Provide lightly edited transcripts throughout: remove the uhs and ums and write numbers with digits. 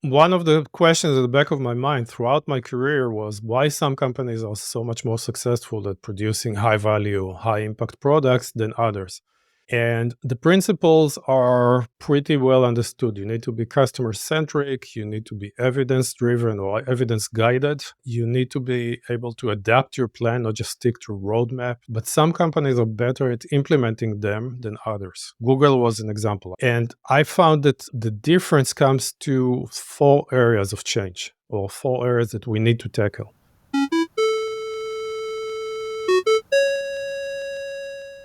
One of the questions at the back of my mind throughout my career was why some companies are so much more successful at producing high value, high impact products than others. And the principles are pretty well understood. You need to be customer centric, you need to be evidence driven or evidence guided. You need to be able to adapt your plan, not just stick to roadmap. But some companies are better at implementing them than others. Google was an example. And I found that the difference comes to four areas of change or four areas that we need to tackle.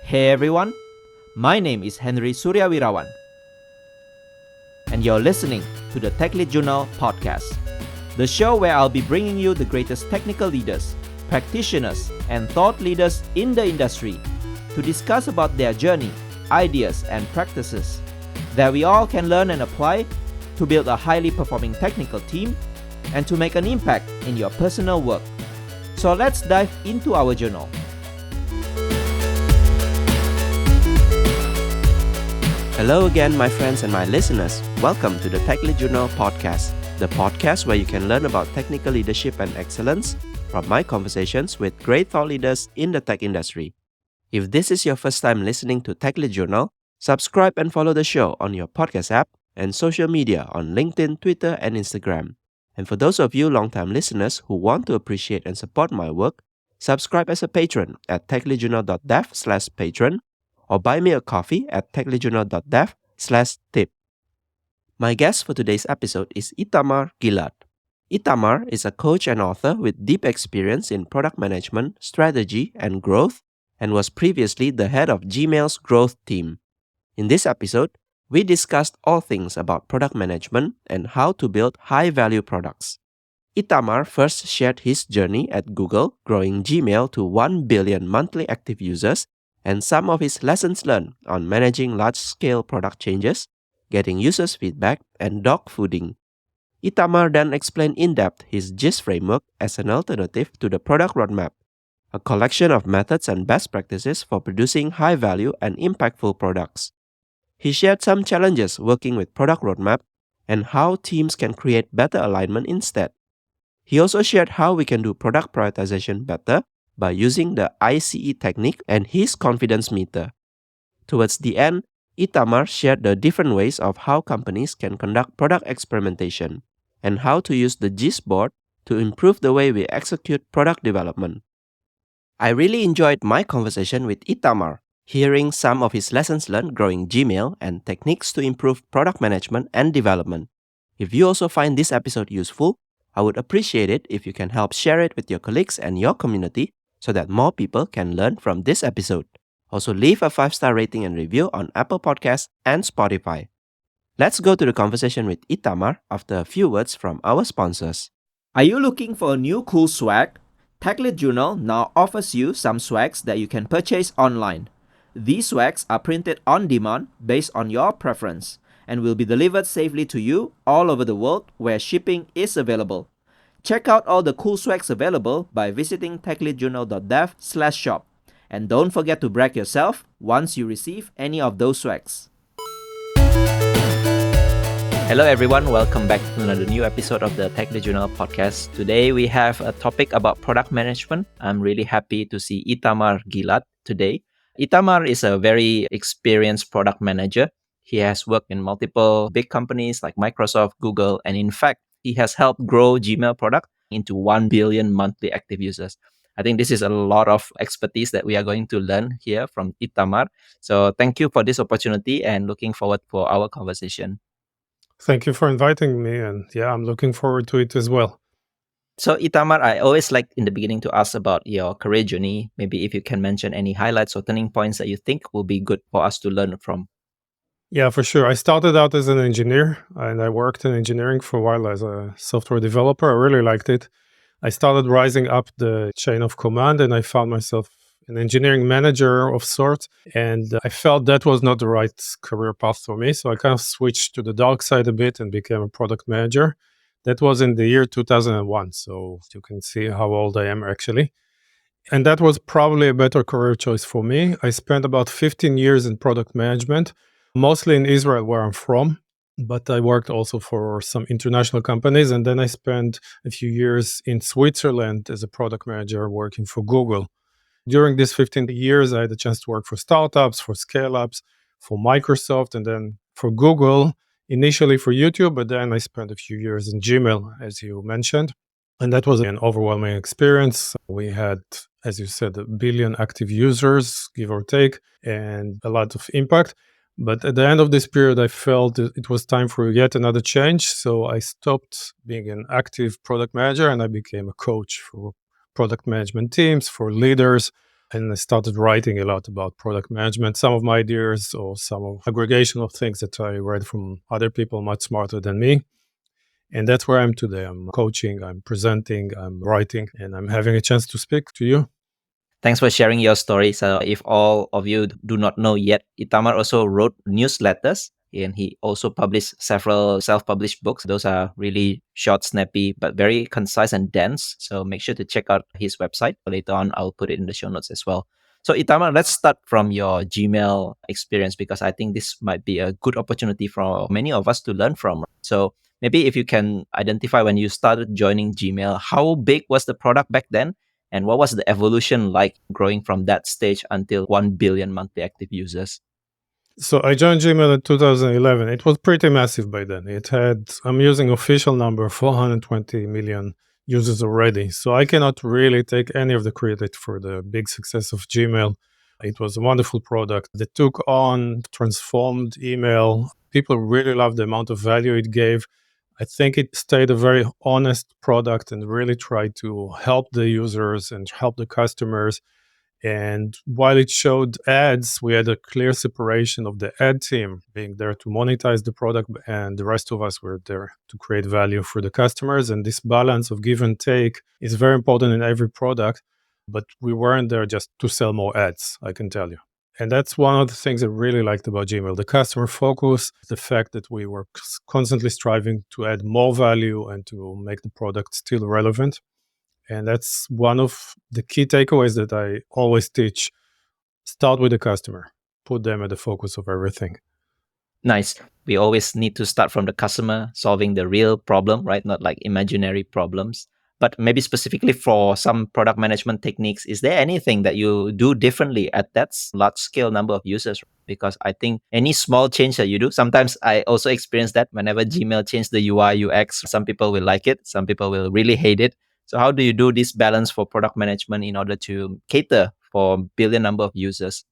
Hey everyone, my name is Henry Suryawirawan, and you're listening to the Tech Lead Journal podcast, the show where I'll be bringing you the greatest technical leaders, practitioners, and thought leaders in the industry to discuss about their journey, ideas, and practices that we all can learn and apply to build a highly performing technical team and to make an impact in your personal work. So let's dive into our journal. Hello again, my friends and my listeners. Welcome to the Tech Lead Journal podcast, the podcast where you can learn about technical leadership and excellence from my conversations with great thought leaders in the tech industry. If this is your first time listening to Tech Lead Journal, subscribe and follow the show on your podcast app and social media on LinkedIn, Twitter, and Instagram. And for those of you long-time listeners who want to appreciate and support my work, subscribe as a patron at techleadjournal.dev/patron or buy me a coffee at techleadjournal.dev/tip. My guest for today's episode is Itamar Gilad. Itamar is a coach and author with deep experience in product management, strategy, and growth, and was previously the head of Gmail's growth team. In this episode, we discussed all things about product management and how to build high-value products. Itamar first shared his journey at Google, growing Gmail to 1 billion monthly active users, and some of his lessons learned on managing large-scale product changes, getting users' feedback, and dogfooding. Itamar then explained in depth his GIST framework as an alternative to the product roadmap, a collection of methods and best practices for producing high-value and impactful products. He shared some challenges working with product roadmap and how teams can create better alignment instead. He also shared how we can do product prioritization better by using the ICE technique and his confidence meter. Towards the end, Itamar shared the different ways of how companies can conduct product experimentation and how to use the GIST board to improve the way we execute product development. I really enjoyed my conversation with Itamar, hearing some of his lessons learned growing Gmail and techniques to improve product management and development. If you also find this episode useful, I would appreciate it if you can help share it with your colleagues and your community so that more people can learn from this episode. Also, leave a 5-star rating and review on Apple Podcasts and Spotify. Let's go to the conversation with Itamar after a few words from our sponsors. Are you looking for a new cool swag? Tech Lead Journal now offers you some swags that you can purchase online. These swags are printed on demand based on your preference and will be delivered safely to you all over the world where shipping is available. Check out all the cool swags available by visiting techleadjournal.dev/shop. And don't forget to brag yourself once you receive any of those swags. Hello everyone, welcome back to another new episode of the Tech Lead Journal podcast. Today we have a topic about product management. I'm really happy to see Itamar Gilad today. Itamar is a very experienced product manager. He has worked in multiple big companies like Microsoft, Google, and in fact, he has helped grow Gmail product into 1 billion monthly active users. I think this is a lot of expertise that we are going to learn here from Itamar. So thank you for this opportunity and looking forward for our conversation. Thank you for inviting me. And yeah, I'm looking forward to it as well. So Itamar, I always like in the beginning to ask about your career journey. Maybe if you can mention any highlights or turning points that you think will be good for us to learn from. Yeah, for sure. I started out as an engineer and I worked in engineering for a while as a software developer. I really liked it. I started rising up the chain of command and I found myself an engineering manager of sorts. And I felt that was not the right career path for me. So I kind of switched to the dark side a bit and became a product manager. That was in the year 2001. So you can see how old I am actually. And that was probably a better career choice for me. I spent about 15 years in product management, mostly in Israel, where I'm from. but I worked also for some international companies. And then I spent a few years in Switzerland as a product manager working for Google. During these 15 years, I had a chance to work for startups, for scale ups, for Microsoft, and then for Google, initially for YouTube, but then I spent a few years in Gmail, as you mentioned. And that was an overwhelming experience. We had, as you said, a billion active users, give or take, and a lot of impact. But at the end of this period, I felt it was time for yet another change. So I stopped being an active product manager and I became a coach for product management teams, for leaders. And I started writing a lot about product management, some of my ideas or some of aggregation of things that I read from other people much smarter than me. And that's where I'm today. I'm coaching, I'm presenting, I'm writing, and I'm having a chance to speak to you. Thanks for sharing your story. So, if all of you do not know yet, Itamar also wrote newsletters and he also published several self published books. Those are really short, snappy, but very concise and dense. So, make sure to check out his website. Later on, I'll put it in the show notes as well. So, Itamar, let's start from your Gmail experience because I think this might be a good opportunity for many of us to learn from. So, maybe if you can identify when you started joining Gmail, how big was the product back then? And what was the evolution like growing from that stage until 1 billion monthly active users? So I joined Gmail in 2011. It was pretty massive by then. It had, I'm using official number, 420 million users already. So I cannot really take any of the credit for the big success of Gmail. It was a wonderful product that took on, transformed email. People really loved the amount of value it gave. I think it stayed a very honest product and really tried to help the users and help the customers. And while it showed ads, we had a clear separation of the ad team being there to monetize the product, and the rest of us were there to create value for the customers. And this balance of give and take is very important in every product, but we weren't there just to sell more ads, I can tell you. And that's one of the things I really liked about Gmail, the customer focus, the fact that we were constantly striving to add more value and to make the product still relevant. And that's one of the key takeaways that I always teach. Start with the customer, put them at the focus of everything. Nice. We always need to start from the customer, solving the real problem, right? Not like imaginary problems. But maybe specifically for some product management techniques, is there anything that you do differently at that large scale number of users? Because I think any small change that you do, sometimes I also experience that whenever Gmail changes the UI, UX, some people will like it, some people will really hate it. So how do you do this balance for product management in order to cater for billion number of users?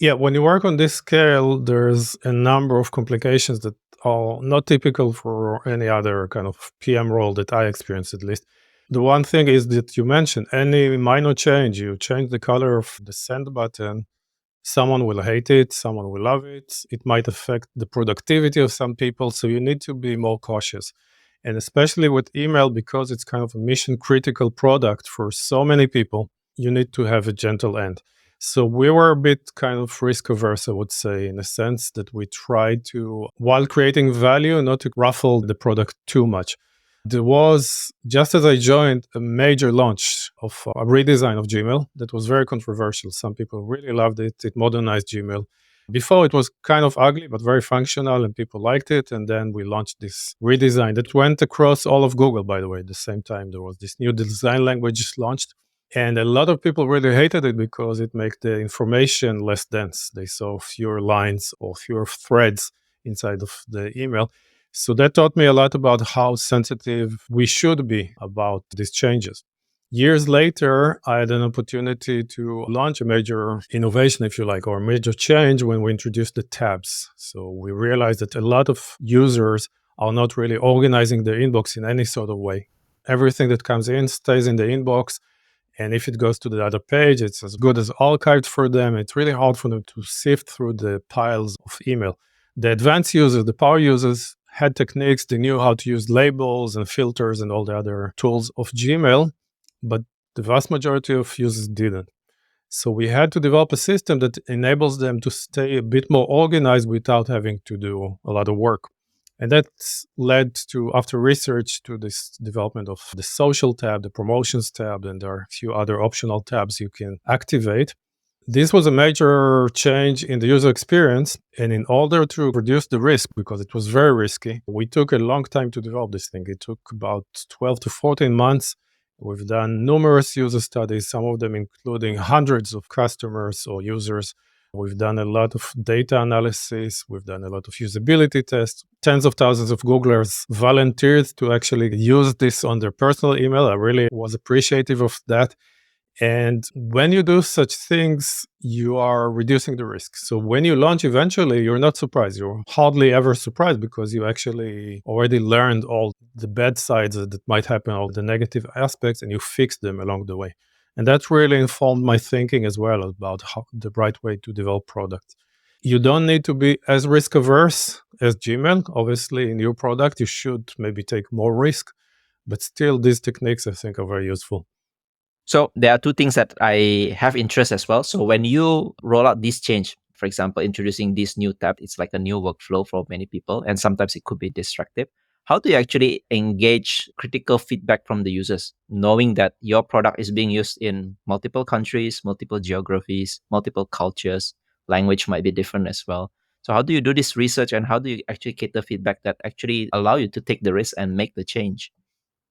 Yeah, when you work on this scale, there's a number of complications that are not typical for any other kind of PM role that I experienced at least. The one thing is that you mentioned any minor change, you change the color of the send button, someone will hate it, someone will love it. It might affect the productivity of some people. So you need to be more cautious. And especially with email, because it's kind of a mission critical product for so many people, you need to have a gentle end. So we were a bit kind of risk averse, I would say, in a sense that we tried to, while creating value, not to ruffle the product too much. There was, just as I joined, a major launch of a redesign of Gmail that was very controversial. Some people really loved it. It modernized Gmail. Before it was kind of ugly, but very functional and people liked it. And then we launched this redesign that went across all of Google, by the way. At the same time, there was this new design language launched. And a lot of people really hated it because it made the information less dense. They saw fewer lines or fewer threads inside of the email. So that taught me a lot about how sensitive we should be about these changes. Years later, I had an opportunity to launch a major innovation, if you like, or a major change when we introduced the tabs. So we realized that a lot of users are not really organizing their inbox in any sort of way. Everything that comes in stays in the inbox. And if it goes to the other page, it's as good as archived for them. It's really hard for them to sift through the piles of email. The advanced users, the power users, had techniques. They knew how to use labels and filters and all the other tools of Gmail, but the vast majority of users didn't. So we had to develop a system that enables them to stay a bit more organized without having to do a lot of work. And that led to, after research, to this development of the social tab, the promotions tab, and there are a few other optional tabs you can activate. This was a major change in the user experience. And in order to reduce the risk, because it was very risky, we took a long time to develop this thing. It took about 12 to 14 months. We've done numerous user studies, some of them including hundreds of customers or users. We've done a lot of data analysis. We've done a lot of usability tests. Tens of thousands of Googlers volunteered to actually use this on their personal email. I really was appreciative of that. And when you do such things, you are reducing the risk. So when you launch eventually, you're not surprised. You're hardly ever surprised because you actually already learned all the bad sides that might happen, all the negative aspects, and you fix them along the way. And that really informed my thinking as well about how the right way to develop products. You don't need to be as risk averse as Gmail. Obviously, in your product, you should maybe take more risk, but still, these techniques I think are very useful. So there are two things that I have interest as well. So when you roll out this change, for example, introducing this new tab, it's like a new workflow for many people, and sometimes it could be distractive. How do you actually engage critical feedback from the users, knowing that your product is being used in multiple countries, multiple geographies, multiple cultures, language might be different as well. So how do you do this research, and how do you actually cater feedback that actually allow you to take the risk and make the change?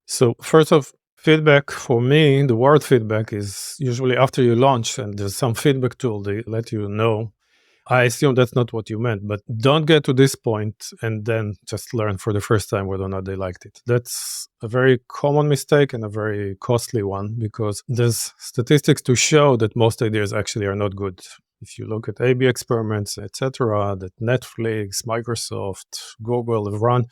So first off, feedback for me, the word feedback is usually after you launch and there's some feedback tool they let you know. I assume that's not what you meant, but don't get to this point and then just learn for the first time whether or not they liked it. That's a very common mistake and a very costly one because there's statistics to show that most ideas actually are not good. If you look at A/B experiments, etc., that Netflix, Microsoft, Google have run,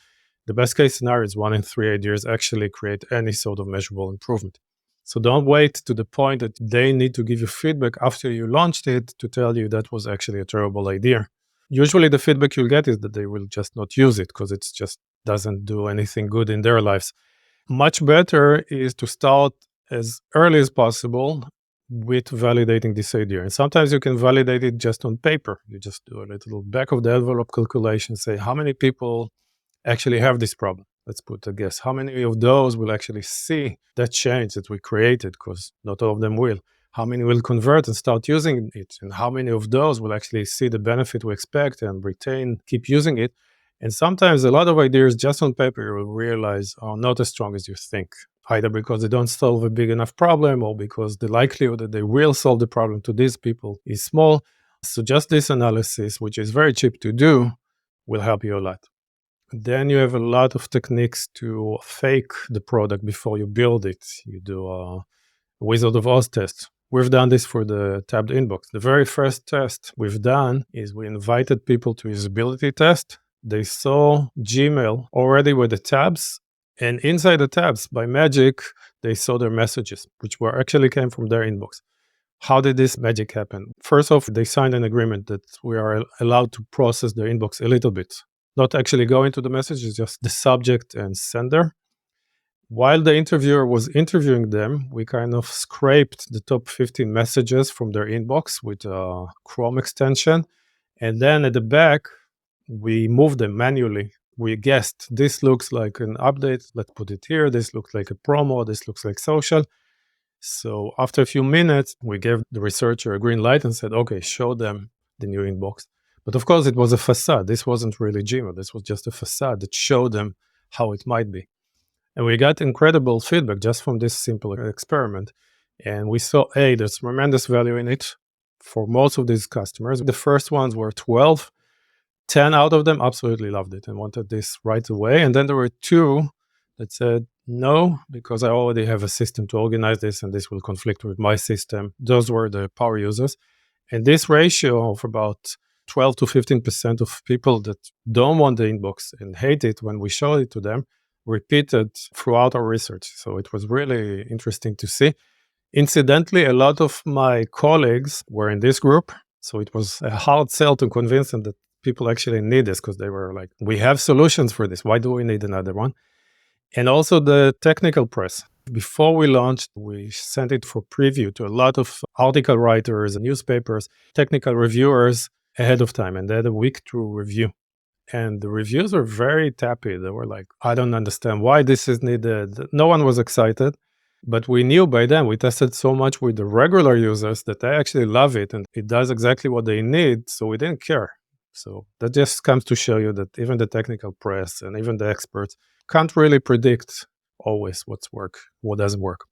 the best case scenario is 1 in 3 ideas actually create any sort of measurable improvement. So don't wait to the point that they need to give you feedback after you launched it to tell you that was actually a terrible idea. Usually the feedback you'll get is that they will just not use it because it just doesn't do anything good in their lives. Much better is to start as early as possible with validating this idea. And sometimes you can validate it just on paper. You just do a little back of the envelope calculation, say how many people actually have this problem. Let's put a guess. How many of those will actually see that change that we created? Because not all of them will. How many will convert and start using it? And how many of those will actually see the benefit we expect and retain, keep using it? And sometimes a lot of ideas just on paper you will realize are not as strong as you think, either because they don't solve a big enough problem or because the likelihood that they will solve the problem to these people is small. So just this analysis, which is very cheap to do, will help you a lot. Then you have a lot of techniques to fake the product before you build it. You do a Wizard of Oz test. We've done this for the tabbed inbox. The very first test we've done is we invited people to usability test. They saw Gmail already with the tabs, and inside the tabs, by magic, they saw their messages, which were actually came from their inbox. How did this magic happen? First off, they signed an agreement that we are allowed to process their inbox a little bit, not actually go into the message, it's just the subject and sender. While the interviewer was interviewing them, we kind of scraped the top 15 messages from their inbox with a Chrome extension. And then at the back, we moved them manually. We guessed this looks like an update. Let's put it here. This looks like a promo. This looks like social. So after a few minutes, we gave the researcher a green light and said, okay, show them the new inbox. But of course, it was a facade. This wasn't really Gmail. This was just a facade that showed them how it might be. And we got incredible feedback just from this simple experiment. And we saw, there's tremendous value in it for most of these customers. The first ones were 12. 10 out of them absolutely loved it and wanted this right away. And then there were 2 that said, no, because I already have a system to organize this and this will conflict with my system. Those were the power users. And this ratio of about 12 to 15% of people that don't want the inbox and hate it when we show it to them repeated throughout our research. So it was really interesting to see. Incidentally, a lot of my colleagues were in this group. So it was a hard sell to convince them that people actually need this because they were like, we have solutions for this. Why do we need another one? And also the technical press. Before we launched, we sent it for preview to a lot of article writers, newspapers, technical reviewers ahead of time. And they had a week to review. And the reviews were very tappy. They were like, I don't understand why this is needed. No one was excited. But we knew by then, we tested so much with the regular users that they actually love it and it does exactly what they need. So we didn't care. So that just comes to show you that even the technical press and even the experts can't really predict always what doesn't work.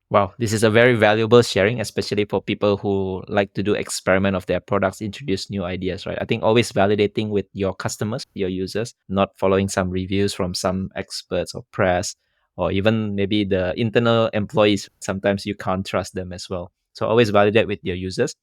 Wow, this is a very valuable sharing, especially for people who like to do experiment of their products, introduce new ideas, right? I think always validating with your customers, your users, not following some reviews from some experts or press, or even maybe the internal employees. Sometimes you can't trust them as well. So always validate with your users.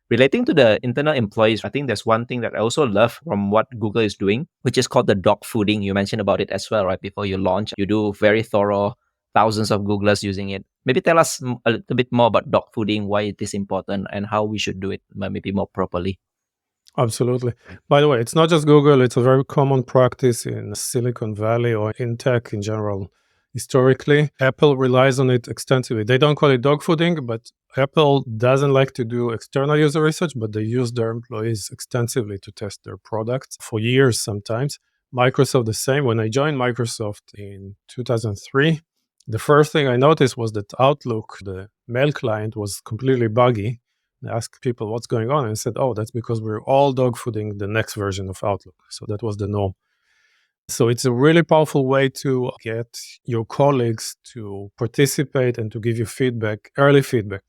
Relating to the internal employees, I think there's one thing that I also love from what Google is doing, which is called the dogfooding. You mentioned about it as well, right? Before you launch, you do very thorough, thousands of Googlers using it. Maybe tell us a little bit more about dogfooding, why it is important, and how we should do it maybe more properly. Absolutely. By the way, it's not just Google, it's a very common practice in Silicon Valley or in tech in general. Historically, Apple relies on it extensively. They don't call it dog fooding, but Apple doesn't like to do external user research, but they use their employees extensively to test their products for years sometimes. Microsoft, the same. When I joined Microsoft in 2003, the first thing I noticed was that Outlook, the mail client, was completely buggy. I asked people what's going on and said, oh, that's because we're all dog fooding the next version of Outlook. So that was the norm. So it's a really powerful way to get your colleagues to participate and to give you feedback, early feedback.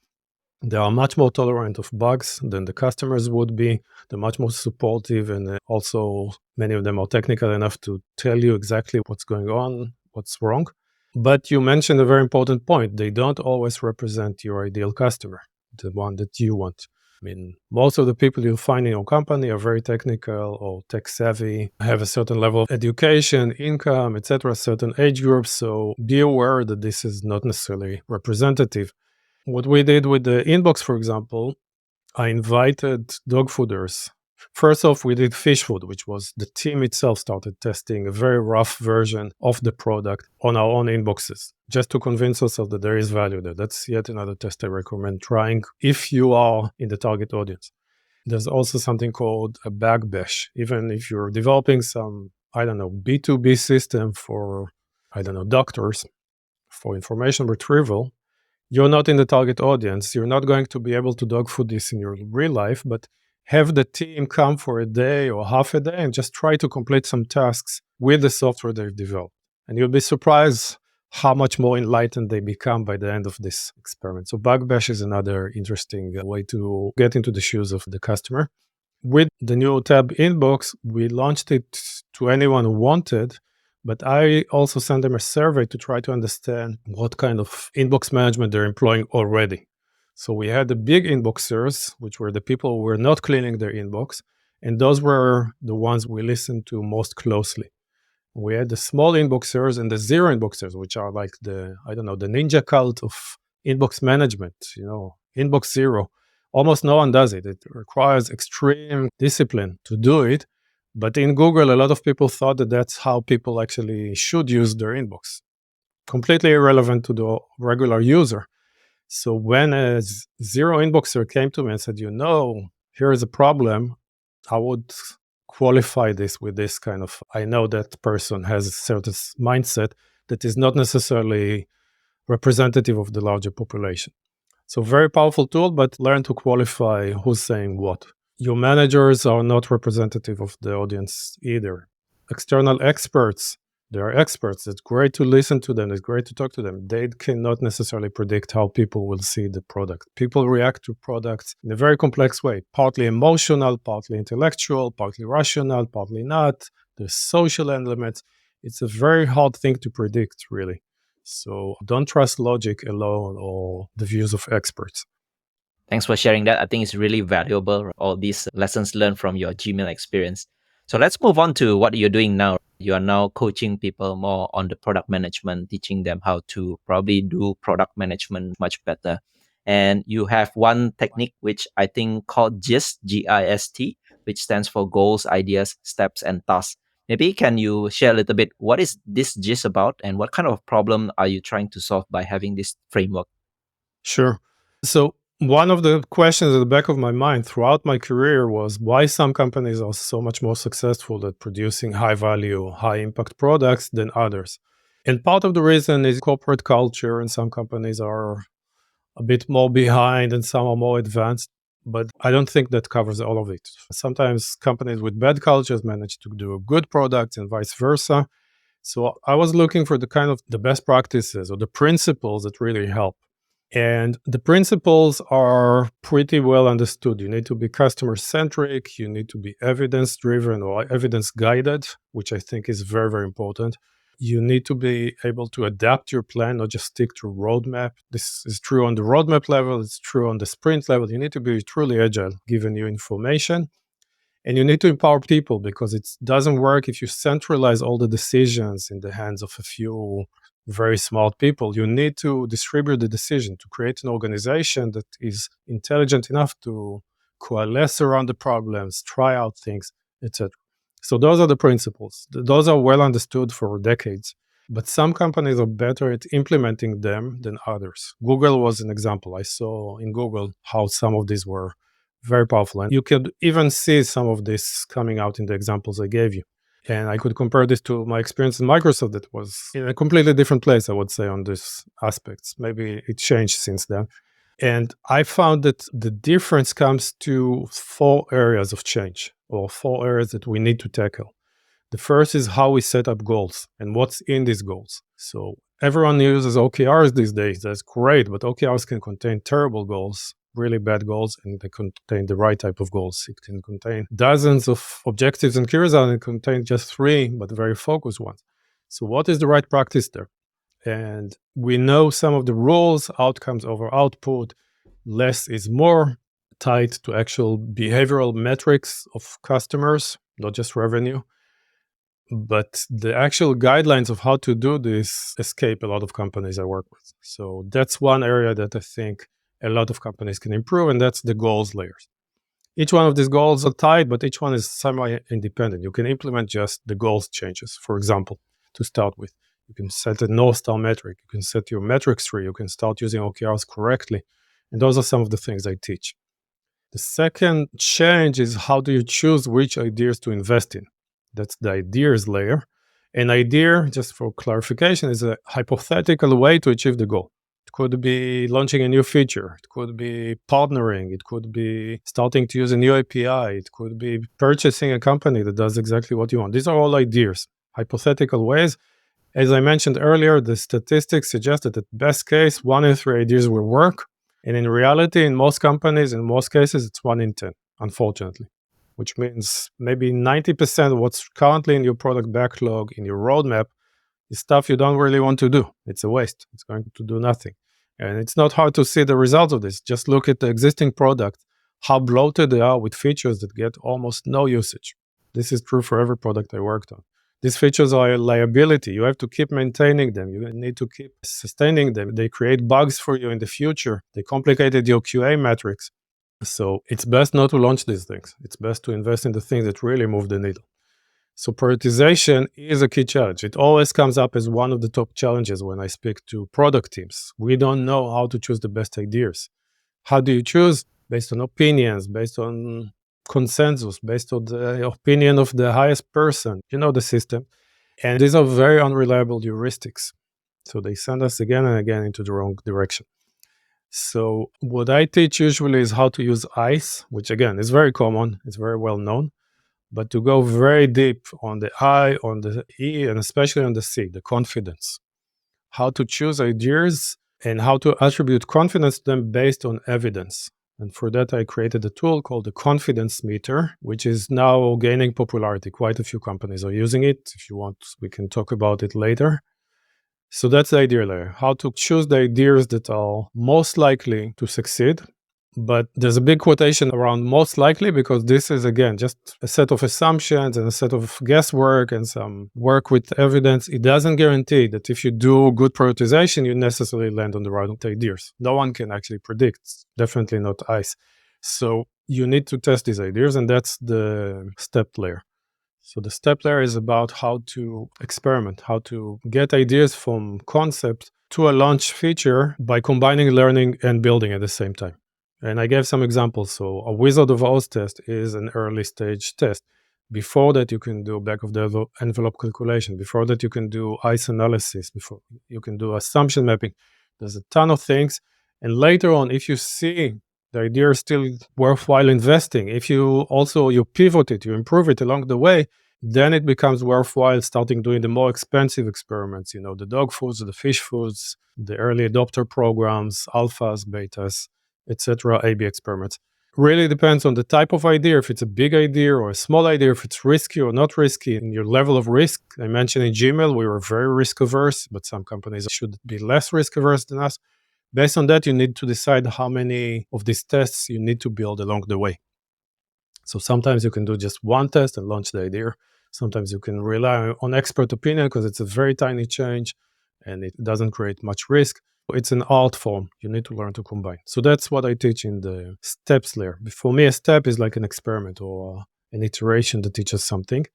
They are much more tolerant of bugs than the customers would be. They're much more supportive, and also many of them are technical enough to tell you exactly what's going on, what's wrong. But you mentioned a very important point. They don't always represent your ideal customer, the one that you want. I mean, most of the people you'll find in your company are very technical or tech savvy, have a certain level of education, income, etc., certain age groups. So be aware that this is not necessarily representative. What we did with the inbox, for example, I invited dog fooders. First off, we did fish food, which was the team itself started testing a very rough version of the product on our own inboxes, just to convince ourselves that there is value there. That's yet another test I recommend trying if you are in the target audience. There's also something called a bag bash. Even if you're developing some, B2B system for, doctors for information retrieval, you're not in the target audience. You're not going to be able to dog food this in your real life, but have the team come for a day or half a day and just try to complete some tasks with the software they've developed. And you'll be surprised how much more enlightened they become by the end of this experiment. So bug bash is another interesting way to get into the shoes of the customer. With the new tab inbox, we launched it to anyone who wanted, but I also sent them a survey to try to understand what kind of inbox management they're employing already. So we had the big inboxers, which were the people who were not cleaning their inbox, and those were the ones we listened to most closely. We had the small inboxers and the zero inboxers, which are like the ninja cult of inbox management, inbox zero. Almost no one does it. It requires extreme discipline to do it. But in Google, a lot of people thought that that's how people actually should use their inbox. Completely irrelevant to the regular user. So when a zero inboxer came to me and said, here is a problem, I would qualify this with this kind of, I know that person has a certain mindset that is not necessarily representative of the larger population. So very powerful tool, but learn to qualify who's saying what. Your managers are not representative of the audience either. External experts, they are experts. It's great to listen to them. It's great to talk to them. They cannot necessarily predict how people will see the product. People react to products in a very complex way, partly emotional, partly intellectual, partly rational, partly not. There's social elements. It's a very hard thing to predict, really. So don't trust logic alone or the views of experts. Thanks for sharing that. I think it's really valuable, all these lessons learned from your Gmail experience. So let's move on to what you're doing now. You are now coaching people more on the product management, teaching them how to probably do product management much better. And you have one technique, which I think called GIST, GIST, which stands for goals, ideas, steps, and tasks. Maybe can you share a little bit, what is this GIST about and what kind of problem are you trying to solve by having this framework? Sure. So one of the questions at the back of my mind throughout my career was why some companies are so much more successful at producing high value, high impact products than others. And part of the reason is corporate culture, and some companies are a bit more behind and some are more advanced. But I don't think that covers all of it. Sometimes companies with bad cultures manage to do good products and vice versa. So I was looking for the kind of the best practices or the principles that really help. And the principles are pretty well understood. You need to be customer centric, you need to be evidence driven or evidence guided, which I think is very, very important. You need to be able to adapt your plan, not just stick to roadmap. This is true on the roadmap level, it's true on the sprint level. You need to be truly agile, given new information. And you need to empower people because it doesn't work if you centralize all the decisions in the hands of a few very smart people. You need to distribute the decision to create an organization that is intelligent enough to coalesce around the problems, try out things, etc. So those are the principles. Those are well understood for decades. But some companies are better at implementing them than others. Google was an example. I saw in Google how some of these were very powerful. And you could even see some of this coming out in the examples I gave you. And I could compare this to my experience in Microsoft that was in a completely different place, I would say, on these aspects. Maybe it changed since then. And I found that the difference comes to 4 areas of change or 4 areas that we need to tackle. The first is how we set up goals and what's in these goals. So everyone uses OKRs these days. That's great, but OKRs can contain terrible goals, really bad goals, and they contain the right type of goals. It can contain dozens of objectives and key results, and it contains just 3, but very focused ones. So what is the right practice there? And we know some of the rules, outcomes over output, less is more, tied to actual behavioral metrics of customers, not just revenue. But the actual guidelines of how to do this escape a lot of companies I work with. So that's one area that I think a lot of companies can improve, and that's the goals layers. Each one of these goals are tied, but each one is semi-independent. You can implement just the goals changes, for example, to start with. You can set a North Star metric. You can set your metrics tree. You can start using OKRs correctly. And those are some of the things I teach. The second change is how do you choose which ideas to invest in? That's the ideas layer. An idea, just for clarification, is a hypothetical way to achieve the goal. It could be launching a new feature. It could be partnering. It could be starting to use a new API. It could be purchasing a company that does exactly what you want. These are all ideas, hypothetical ways. As I mentioned earlier, the statistics suggest that at best case, 1 in 3 ideas will work. And in reality, in most companies, in most cases, it's 1 in 10, unfortunately, which means maybe 90% of what's currently in your product backlog, in your roadmap, is stuff you don't really want to do. It's a waste. It's going to do nothing. And it's not hard to see the results of this. Just look at the existing product, how bloated they are with features that get almost no usage. This is true for every product I worked on. These features are a liability. You have to keep maintaining them. You need to keep sustaining them. They create bugs for you in the future. They complicated your QA metrics. So it's best not to launch these things. It's best to invest in the things that really move the needle. So prioritization is a key challenge. It always comes up as one of the top challenges when I speak to product teams. We don't know how to choose the best ideas. How do you choose? Based on opinions, based on consensus, based on the opinion of the highest person, the system. And these are very unreliable heuristics. So they send us again and again into the wrong direction. So what I teach usually is how to use ICE, which again is very common, it's very well known, but to go very deep on the I, on the E, and especially on the C, the confidence. How to choose ideas and how to attribute confidence to them based on evidence. And for that, I created a tool called the confidence meter, which is now gaining popularity. Quite a few companies are using it. If you want, we can talk about it later. So that's the idea layer, how to choose the ideas that are most likely to succeed. But there's a big quotation around most likely because this is, again, just a set of assumptions and a set of guesswork and some work with evidence. It doesn't guarantee that if you do good prioritization, you necessarily land on the right ideas. No one can actually predict, definitely not ICE. So you need to test these ideas, and that's the step layer. So the step layer is about how to experiment, how to get ideas from concept to a launch feature by combining learning and building at the same time. And I gave some examples. So a Wizard of Oz test is an early stage test. Before that, you can do back of the envelope calculation. Before that, you can do ICE analysis. Before you can do assumption mapping. There's a ton of things. And later on, if you see the idea is still worthwhile investing, if you pivot it, you improve it along the way, then it becomes worthwhile starting doing the more expensive experiments, the dog foods, the fish foods, the early adopter programs, alphas, betas, etc., A/B experiments. Really depends on the type of idea, if it's a big idea or a small idea, if it's risky or not risky, and your level of risk. I mentioned in Gmail, we were very risk averse, but some companies should be less risk averse than us. Based on that, you need to decide how many of these tests you need to build along the way. So sometimes you can do just one test and launch the idea. Sometimes you can rely on expert opinion because it's a very tiny change and it doesn't create much risk. It's an art form. You need to learn to combine. So that's what I teach in the steps layer. For me, a step is like an experiment or an iteration that teaches something.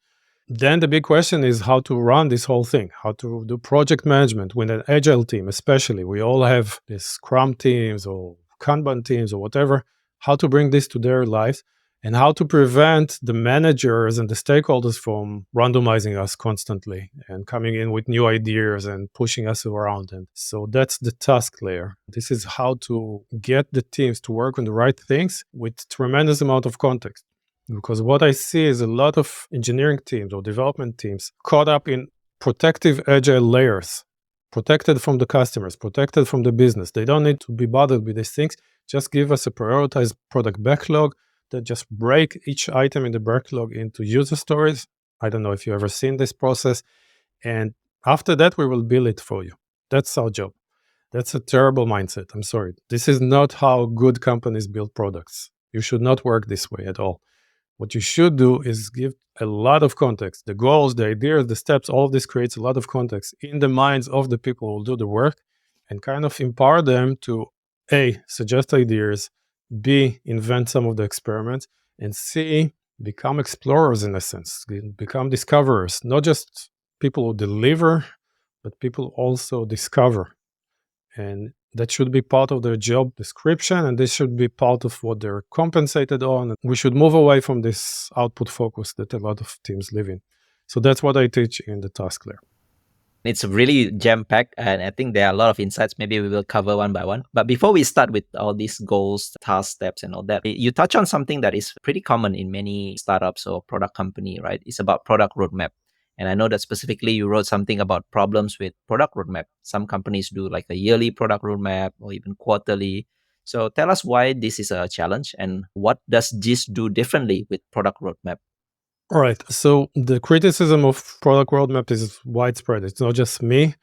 Then the big question is how to run this whole thing, how to do project management with an agile team, especially. We all have these Scrum teams or Kanban teams or whatever, how to bring this to their lives and how to prevent the managers and the stakeholders from randomizing us constantly and coming in with new ideas and pushing us around. And so that's the task layer. This is how to get the teams to work on the right things with tremendous amount of context. Because what I see is a lot of engineering teams or development teams caught up in protective agile layers, protected from the customers, protected from the business. They don't need to be bothered with these things. Just give us a prioritized product backlog that just break each item in the backlog into user stories. I don't know if you've ever seen this process. And after that, we will build it for you. That's our job. That's a terrible mindset. I'm sorry. This is not how good companies build products. You should not work this way at all. What you should do is give a lot of context. The goals, the ideas, the steps, all of this creates a lot of context in the minds of the people who will do the work and kind of empower them to A, suggest ideas, B, invent some of the experiments, and C, become explorers in a sense, become discoverers, not just people who deliver, but people also discover. And that should be part of their job description, and this should be part of what they're compensated on. We should move away from this output focus that a lot of teams live in. So that's what I teach in the task layer. It's really jam-packed, and I think there are a lot of insights. Maybe we will cover one by one. But before we start with all these goals, task steps, and all that, you touch on something that is pretty common in many startups or product company, right? It's about product roadmap. And I know that specifically you wrote something about problems with product roadmap. Some companies do like a yearly product roadmap or even quarterly. So tell us why this is a challenge and what does this do differently with product roadmap? All right. So the criticism of product roadmap is widespread. It's not just me.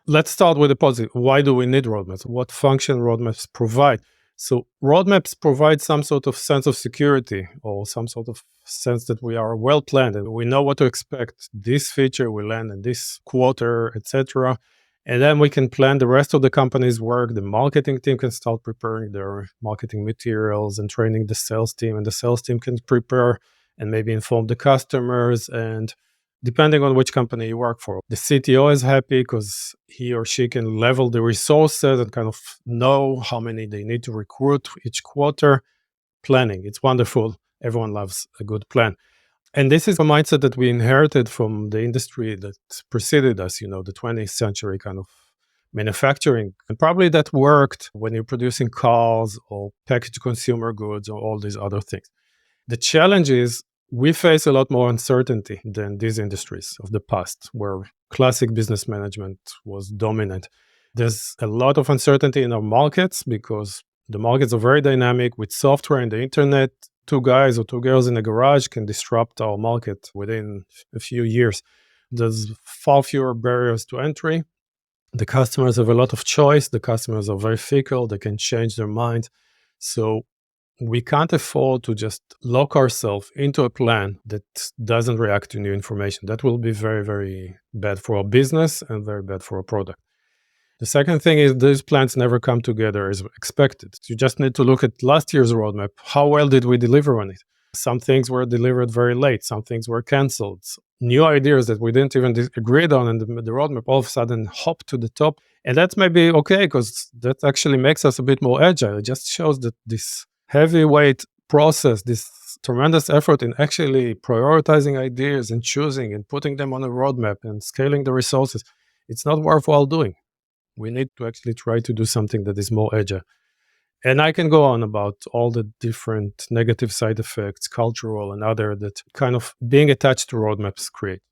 Let's start with the positive. Why do we need roadmaps? What function roadmaps provide? So roadmaps provide some sort of sense of security or some sort of sense that we are well planned and we know what to expect. This feature will land in this quarter, etc. And then we can plan the rest of the company's work. The marketing team can start preparing their marketing materials and training the sales team, and the sales team can prepare and maybe inform the customers. And depending on which company you work for, the CTO is happy because he or she can level the resources and kind of know how many they need to recruit each quarter. Planning, it's wonderful. Everyone loves a good plan. And this is a mindset that we inherited from the industry that preceded us, the 20th century kind of manufacturing. And probably that worked when you're producing cars or packaged consumer goods or all these other things. The challenge is we face a lot more uncertainty than these industries of the past, where classic business management was dominant. There's a lot of uncertainty in our markets because the markets are very dynamic with software and the internet. Two guys or two girls in a garage can disrupt our market within a few years. There's far fewer barriers to entry. The customers have a lot of choice. The customers are very fickle. They can change their mind. So we can't afford to just lock ourselves into a plan that doesn't react to new information. That will be very, very bad for our business and very bad for our product. The second thing is these plans never come together as expected. You just need to look at last year's roadmap. How well did we deliver on it? Some things were delivered very late. Some things were canceled. New ideas that we didn't even agree on, and the roadmap all of a sudden hopped to the top. And that's maybe okay because that actually makes us a bit more agile. It just shows that this heavyweight process, this tremendous effort in actually prioritizing ideas and choosing and putting them on a roadmap and scaling the resources, it's not worthwhile doing. We need to actually try to do something that is more agile. And I can go on about all the different negative side effects, cultural and other, that kind of being attached to roadmaps create.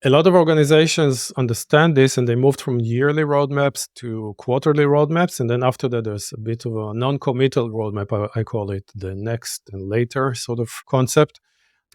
A lot of organizations understand this and they moved from yearly roadmaps to quarterly roadmaps. And then after that, there's a bit of a non committal roadmap. I call it the next and later sort of concept.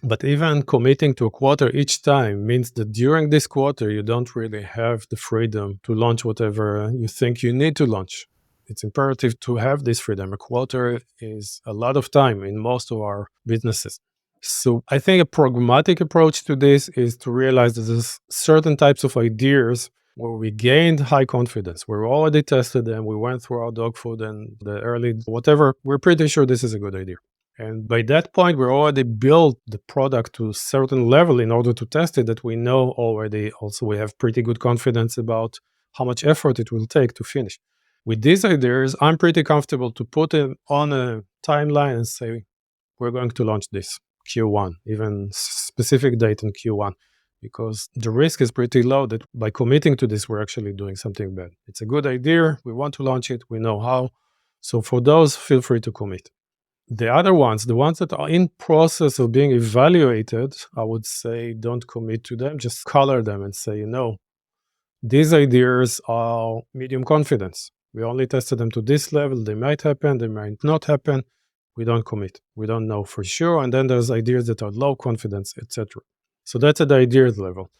But even committing to a quarter each time means that during this quarter, you don't really have the freedom to launch whatever you think you need to launch. It's imperative to have this freedom. A quarter is a lot of time in most of our businesses. So I think a pragmatic approach to this is to realize that there's certain types of ideas where we gained high confidence. We already tested them. We went through our dog food and the early whatever. We're pretty sure this is a good idea. And by that point, we already built the product to a certain level in order to test it, that we know already. Also, we have pretty good confidence about how much effort it will take to finish. With these ideas, I'm pretty comfortable to put it on a timeline and say, we're going to launch this Q1, even specific date in Q1, because the risk is pretty low that by committing to this, we're actually doing something bad. It's a good idea. We want to launch it. We know how. So for those, feel free to commit. The other ones, the ones that are in process of being evaluated, I would say don't commit to them. Just color them and say, these ideas are medium confidence. We only tested them to this level. They might happen. They might not happen. We don't commit. We don't know for sure. And then there's ideas that are low confidence, etc. So that's at the ideas level.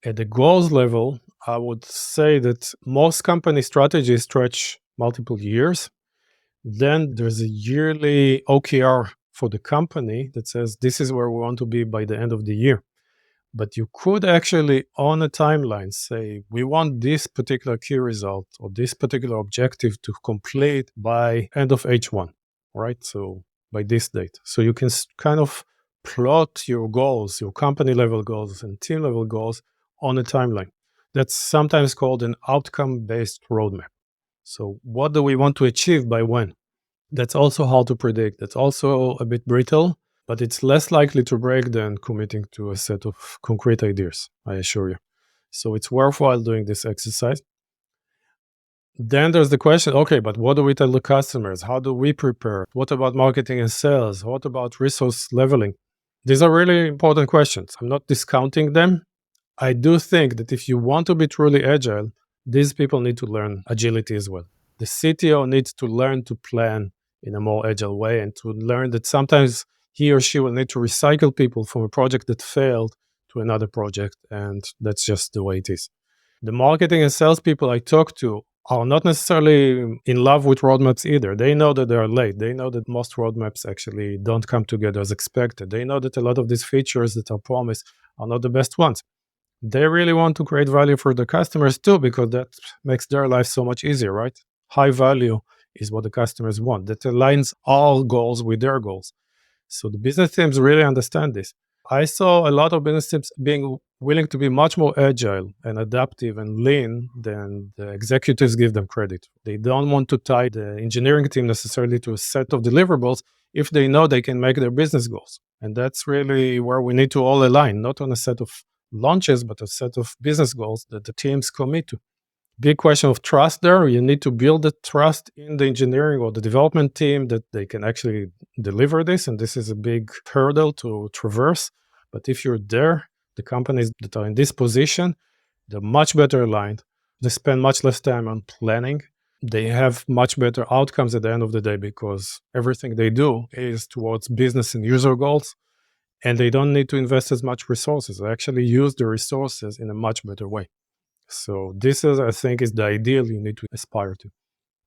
At the goals level, I would say that most company strategies stretch multiple years. Then there's a yearly OKR for the company that says this is where we want to be by the end of the year. But you could actually, on a timeline, say, we want this particular key result or this particular objective to complete by end of H1, right? So by this date. So you can kind of plot your goals, your company level goals and team level goals on a timeline. That's sometimes called an outcome-based roadmap. So what do we want to achieve by when? That's also hard to predict. That's also a bit brittle, but it's less likely to break than committing to a set of concrete ideas, I assure you. So it's worthwhile doing this exercise. Then there's the question, okay, but what do we tell the customers? How do we prepare? What about marketing and sales? What about resource leveling? These are really important questions. I'm not discounting them. I do think that if you want to be truly agile, these people need to learn agility as well. The CTO needs to learn to plan in a more agile way and to learn that sometimes he or she will need to recycle people from a project that failed to another project. And that's just the way it is. The marketing and sales people I talk to are not necessarily in love with roadmaps either. They know that they are late. They know that most roadmaps actually don't come together as expected. They know that a lot of these features that are promised are not the best ones. They really want to create value for the customers too, because that makes their life so much easier, right? High value is what the customers want. That aligns all goals with their goals. So the business teams really understand this. I saw a lot of business teams being willing to be much more agile and adaptive and lean than the executives give them credit. They don't want to tie the engineering team necessarily to a set of deliverables if they know they can make their business goals. And that's really where we need to all align, not on a set of launches, but a set of business goals that the teams commit to. Big question of trust there. You need to build the trust in the engineering or the development team that they can actually deliver this. And this is a big hurdle to traverse. But if you're there, the companies that are in this position, they're much better aligned. They spend much less time on planning. They have much better outcomes at the end of the day because everything they do is towards business and user goals. And they don't need to invest as much resources. They actually use the resources in a much better way. So this is, I think, is the ideal you need to aspire to.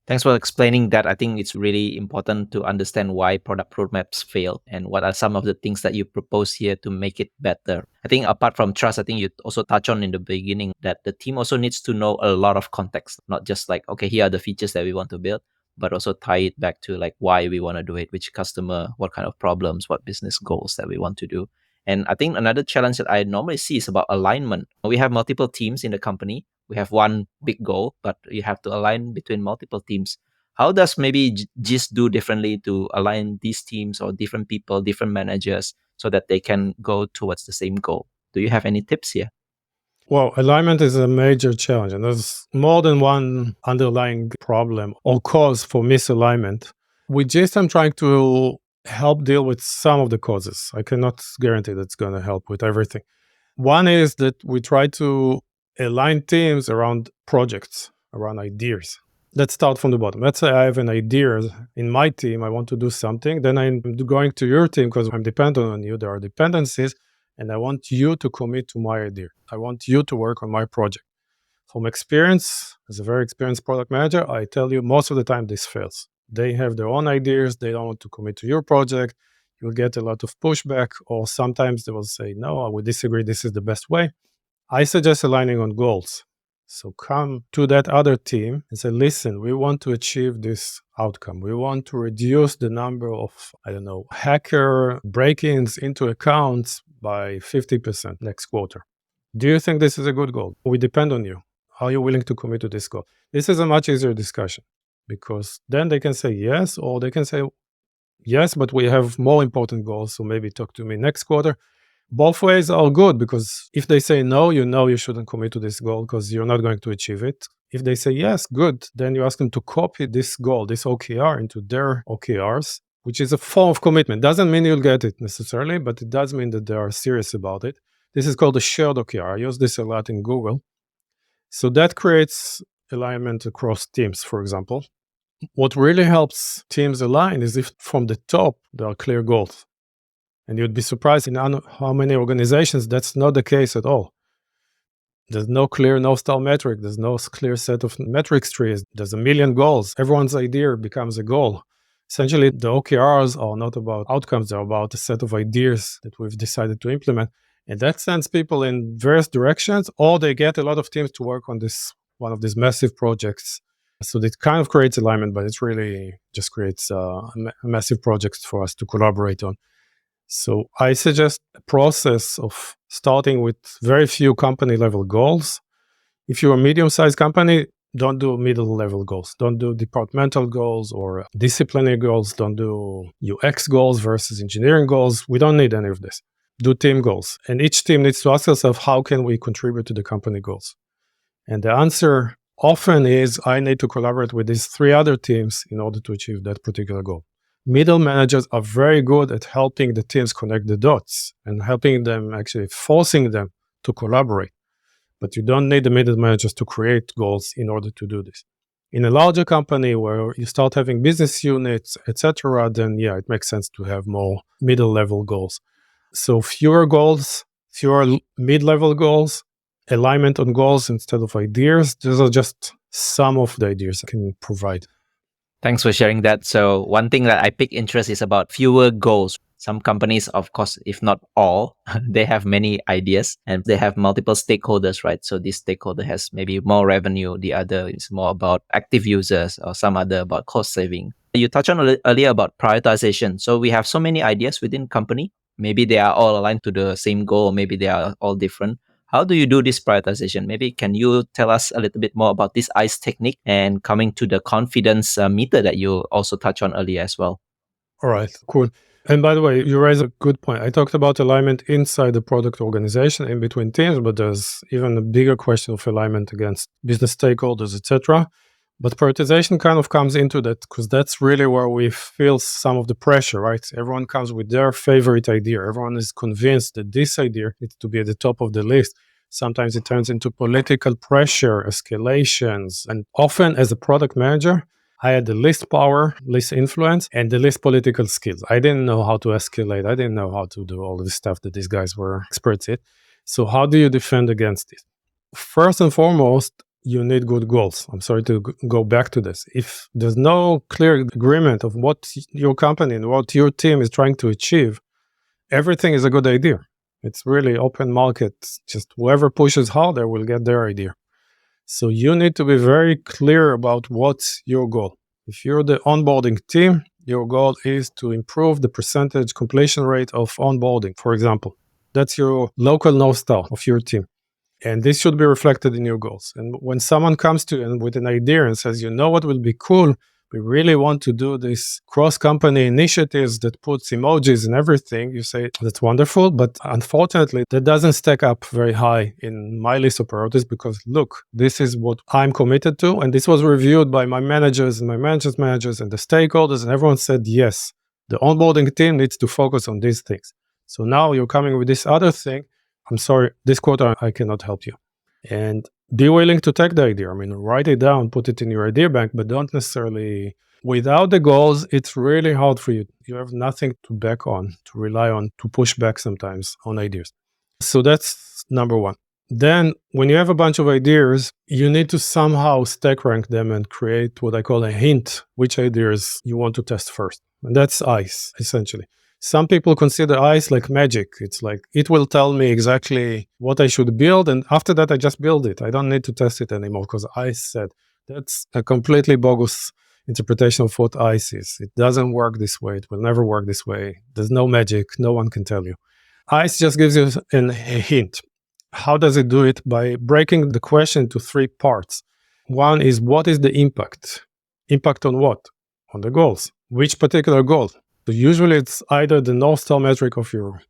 Thanks for explaining that. I think it's really important to understand why product roadmaps fail and what are some of the things that you propose here to make it better. I think apart from trust, I think you also touch on in the beginning that the team also needs to know a lot of context, not just like, okay, here are the features that we want to build, but also tie it back to like why we want to do it, which customer, what kind of problems, what business goals that we want to do. And I think another challenge that I normally see is about alignment. We have multiple teams in the company. We have one big goal, but you have to align between multiple teams. How does maybe GIST do differently to align these teams or different people, different managers so that they can go towards the same goal? Do you have any tips here? Well, alignment is a major challenge, and there's more than one underlying problem or cause for misalignment. With GIST, I'm trying to help deal with some of the causes. I cannot guarantee that's going to help with everything. One is that we try to align teams around projects, around ideas. Let's start from the bottom. Let's say I have an idea in my team, I want to do something. Then I'm going to your team because I'm dependent on you. There are dependencies, and I want you to commit to my idea. I want you to work on my project. From experience, as a very experienced product manager, I tell you most of the time this fails. They have their own ideas. They don't want to commit to your project. You'll get a lot of pushback, or sometimes they will say, no, I would disagree. This is the best way. I suggest aligning on goals. So come to that other team and say, listen, we want to achieve this outcome. We want to reduce the number of, hacker break-ins into accounts by 50% next quarter. Do you think this is a good goal? We depend on you. Are you willing to commit to this goal? This is a much easier discussion because then they can say yes, or they can say, yes, but we have more important goals, so maybe talk to me next quarter. Both ways are good because if they say no, you shouldn't commit to this goal because you're not going to achieve it. If they say yes, good, then you ask them to copy this goal, this OKR, into their OKRs, which is a form of commitment. Doesn't mean you'll get it necessarily, but it does mean that they are serious about it. This is called a shared OKR. I use this a lot in Google. So that creates alignment across teams, for example. What really helps teams align is if from the top there are clear goals. And you'd be surprised in how many organizations that's not the case at all. There's no clear North Star metric. There's no clear set of metrics trees. There's a million goals. Everyone's idea becomes a goal. Essentially, the OKRs are not about outcomes. They're about a set of ideas that we've decided to implement. And that sends people in various directions, or they get a lot of teams to work on one of these massive projects. So it kind of creates alignment, but it really just creates massive projects for us to collaborate on. So I suggest a process of starting with very few company level goals. If you're a medium-sized company, don't do middle level goals. Don't do departmental goals or disciplinary goals. Don't do UX goals versus engineering goals. We don't need any of this. Do team goals. And each team needs to ask itself, how can we contribute to the company goals? And the answer often is, I need to collaborate with these 3 other teams in order to achieve that particular goal. Middle managers are very good at helping the teams connect the dots and helping them, actually forcing them to collaborate. But you don't need the middle managers to create goals in order to do this. In a larger company where you start having business units, etc., then it makes sense to have more middle level goals. So fewer goals, fewer mid-level goals, alignment on goals instead of ideas. Those are just some of the ideas I can provide. Thanks for sharing that. So one thing that I pick interest is about fewer goals. Some companies, of course, if not all, they have many ideas and they have multiple stakeholders, right? So this stakeholder has maybe more revenue. The other is more about active users, or some other about cost saving. You touched on earlier about prioritization. So we have so many ideas within company. Maybe they are all aligned to the same goal, or maybe they are all different. How do you do this prioritization? Maybe can you tell us a little bit more about this ICE technique and coming to the confidence meter that you also touched on earlier as well? All right, cool. And by the way, you raise a good point. I talked about alignment inside the product organization, in between teams, but there's even a bigger question of alignment against business stakeholders, etc. But prioritization kind of comes into that because that's really where we feel some of the pressure, right? Everyone comes with their favorite idea. Everyone is convinced that this idea needs to be at the top of the list. Sometimes it turns into political pressure, escalations. And often as a product manager, I had the least power, least influence, and the least political skills. I didn't know how to escalate. I didn't know how to do all of this stuff that these guys were experts at. So how do you defend against this? First and foremost, you need good goals. I'm sorry to go back to this. If there's no clear agreement of what your company and what your team is trying to achieve, everything is a good idea. It's really open market. Just whoever pushes harder will get their idea. So you need to be very clear about what's your goal. If you're the onboarding team, your goal is to improve the percentage completion rate of onboarding, for example. That's your local North Star of your team. And this should be reflected in your goals. And when someone comes to you with an idea and says, what will be cool we really want to do this cross-company initiatives that puts emojis and everything. You say, that's wonderful, but unfortunately, that doesn't stack up very high in my list of priorities because look, this is what I'm committed to. And this was reviewed by my managers and my managers' managers and the stakeholders, and everyone said, yes, the onboarding team needs to focus on these things. So now you're coming with this other thing. I'm sorry, this quarter I cannot help you. And be willing to take the idea. I mean, write it down, put it in your idea bank, but don't necessarily. Without the goals, it's really hard for you. You have nothing to back on, to rely on, to push back sometimes on ideas. So that's number one. Then, when you have a bunch of ideas, you need to somehow stack rank them and create what I call a hint, which ideas you want to test first. And that's ICE, essentially. Some people consider ICE like magic. It's like, it will tell me exactly what I should build. And after that, I just build it. I don't need to test it anymore because ICE said. That's a completely bogus interpretation of what ICE is. It doesn't work this way. It will never work this way. There's no magic. No one can tell you. ICE just gives you a hint. How does it do it? By breaking the question into three parts. One is, what is the impact? Impact on what? On the goals. Which particular goal? So usually it's either the North Star metric of your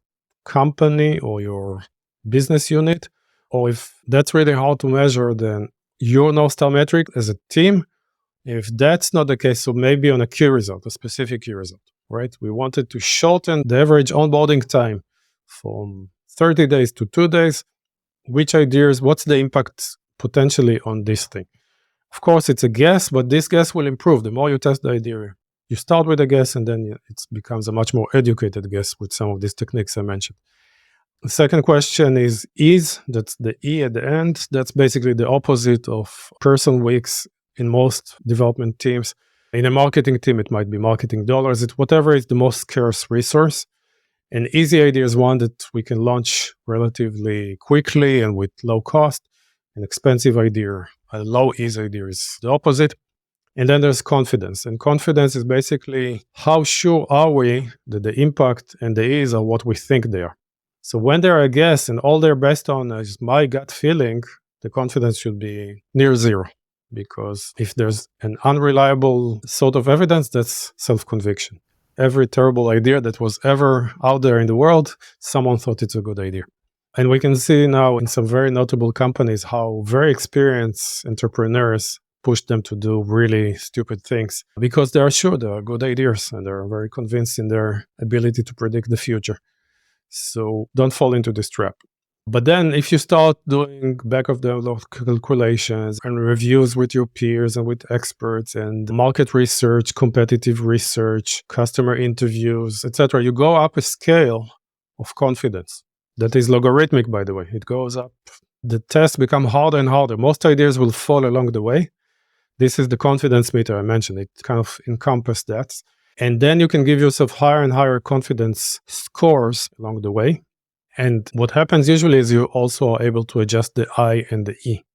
company or your business unit, or if that's really hard to measure, then your North Star metric as a team. If that's not the case, so maybe on a key result, a specific key result, right? We wanted to shorten the average onboarding time from 30 days to 2 days. Which ideas, what's the impact potentially on this thing? Of course, it's a guess, but this guess will improve. The more you test the idea, you start with a guess, and then it becomes a much more educated guess with some of these techniques I mentioned. The second question is ease. That's the E at the end. That's basically the opposite of person weeks in most development teams. In a marketing team, it might be marketing dollars. It's whatever is the most scarce resource. An easy idea is one that we can launch relatively quickly and with low cost. An expensive idea, a low ease idea is the opposite. And then there's confidence. And confidence is basically how sure are we that the impact and the ease are what we think they are. So when they're a guess and all they're based on is my gut feeling, the confidence should be near zero. Because if there's an unreliable sort of evidence, that's self-conviction. Every terrible idea that was ever out there in the world, someone thought it's a good idea. And we can see now in some very notable companies how very experienced entrepreneurs push them to do really stupid things because they are sure they are good ideas and they're very convinced in their ability to predict the future. So don't fall into this trap. But then if you start doing back of the envelope calculations and reviews with your peers and with experts and market research, competitive research, customer interviews, etc., you go up a scale of confidence that is logarithmic, by the way. It goes up. The tests become harder and harder. Most ideas will fall along the way. This is the confidence meter I mentioned. It kind of encompasses that. And then you can give yourself higher and higher confidence scores along the way. And what happens usually is you also are able to adjust the I and the E,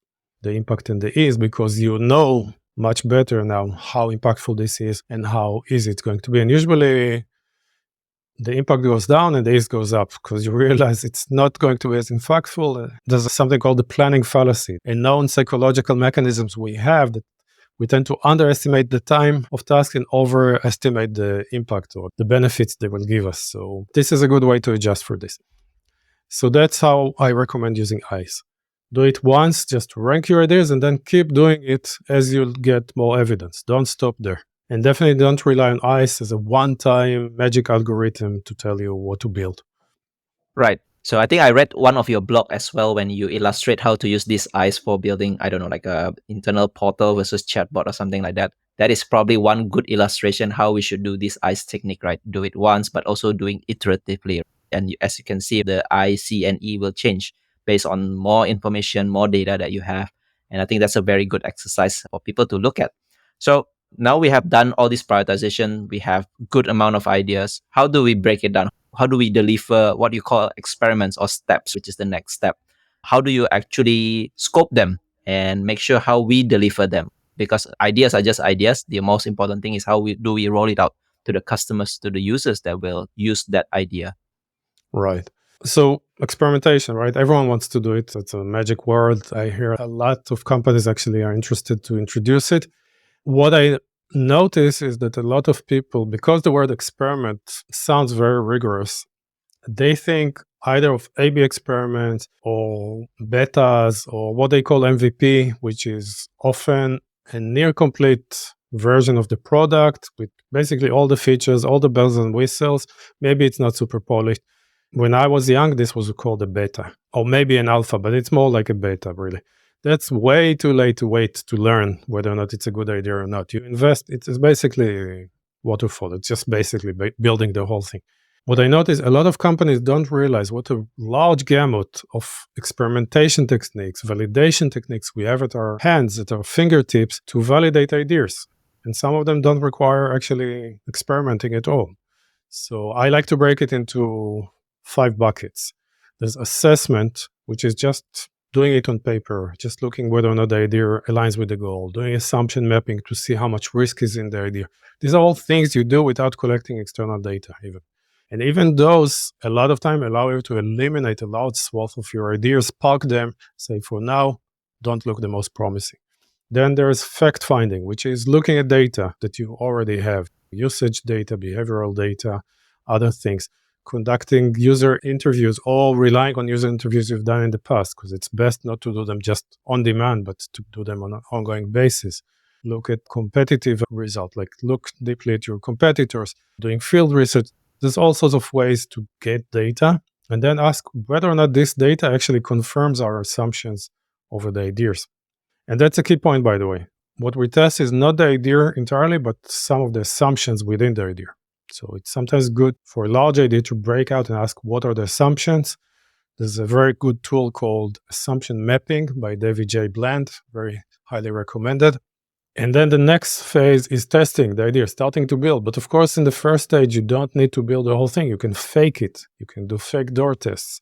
the impact and the E, is because you know much better now how impactful this is and how easy it's going to be. And usually the impact goes down and the ease goes up because you realize it's not going to be as impactful. There's something called the planning fallacy, a known psychological mechanisms we have that we tend to underestimate the time of task and overestimate the impact or the benefits they will give us. So this is a good way to adjust for this. So that's how I recommend using ICE. Do it once, just rank your ideas, and then keep doing it as you get more evidence. Don't stop there. And definitely don't rely on ICE as a one-time magic algorithm to tell you what to build. Right. So I think I read one of your blog as well when you illustrate how to use this ICE for building, I don't know, like a internal portal versus chatbot or something like that. That is probably one good illustration how we should do this ICE technique, right? Do it once, but also doing iteratively. And as you can see, the I, C, and E will change based on more information, more data that you have. And I think that's a very good exercise for people to look at. So now we have done all this prioritization. We have good amount of ideas. How do we break it down? How do we deliver what you call experiments or steps, which is the next step? How do you actually scope them and make sure how we deliver them? Because ideas are just ideas. The most important thing is how do we roll it out to the customers, to the users that will use that idea. Right. So experimentation, right? Everyone wants to do it. It's a magic word. I hear a lot of companies actually are interested to introduce it. What I notice is that a lot of people, because the word experiment sounds very rigorous, they think either of A/B experiments or betas or what they call MVP, which is often a near complete version of the product with basically all the features, all the bells and whistles. Maybe it's not super polished. When I was young, this was called a beta or maybe an alpha, but it's more like a beta, really. That's way too late to wait to learn whether or not it's a good idea or not. You invest, it's basically waterfall. It's just basically building the whole thing. What I notice, a lot of companies don't realize what a large gamut of experimentation techniques, validation techniques we have at our hands, at our fingertips to validate ideas. And some of them don't require actually experimenting at all. So I like to break it into 5 buckets. There's assessment, which is just doing it on paper, just looking whether or not the idea aligns with the goal, doing assumption mapping to see how much risk is in the idea. These are all things you do without collecting external data even. And even those, a lot of time, allow you to eliminate a large swath of your ideas, park them, say for now, don't look the most promising. Then there's fact finding, which is looking at data that you already have, usage data, behavioral data, other things, conducting user interviews, all relying on user interviews you've done in the past, because it's best not to do them just on demand, but to do them on an ongoing basis. Look at competitive results, like look deeply at your competitors, doing field research. There's all sorts of ways to get data and then ask whether or not this data actually confirms our assumptions over the ideas. And that's a key point, by the way. What we test is not the idea entirely, but some of the assumptions within the idea. So it's sometimes good for a large idea to break out and ask what are the assumptions. There's a very good tool called Assumption Mapping by David J. Bland, very highly recommended. And then the next phase is testing the idea, starting to build. But of course, in the first stage, you don't need to build the whole thing. You can fake it. You can do fake door tests,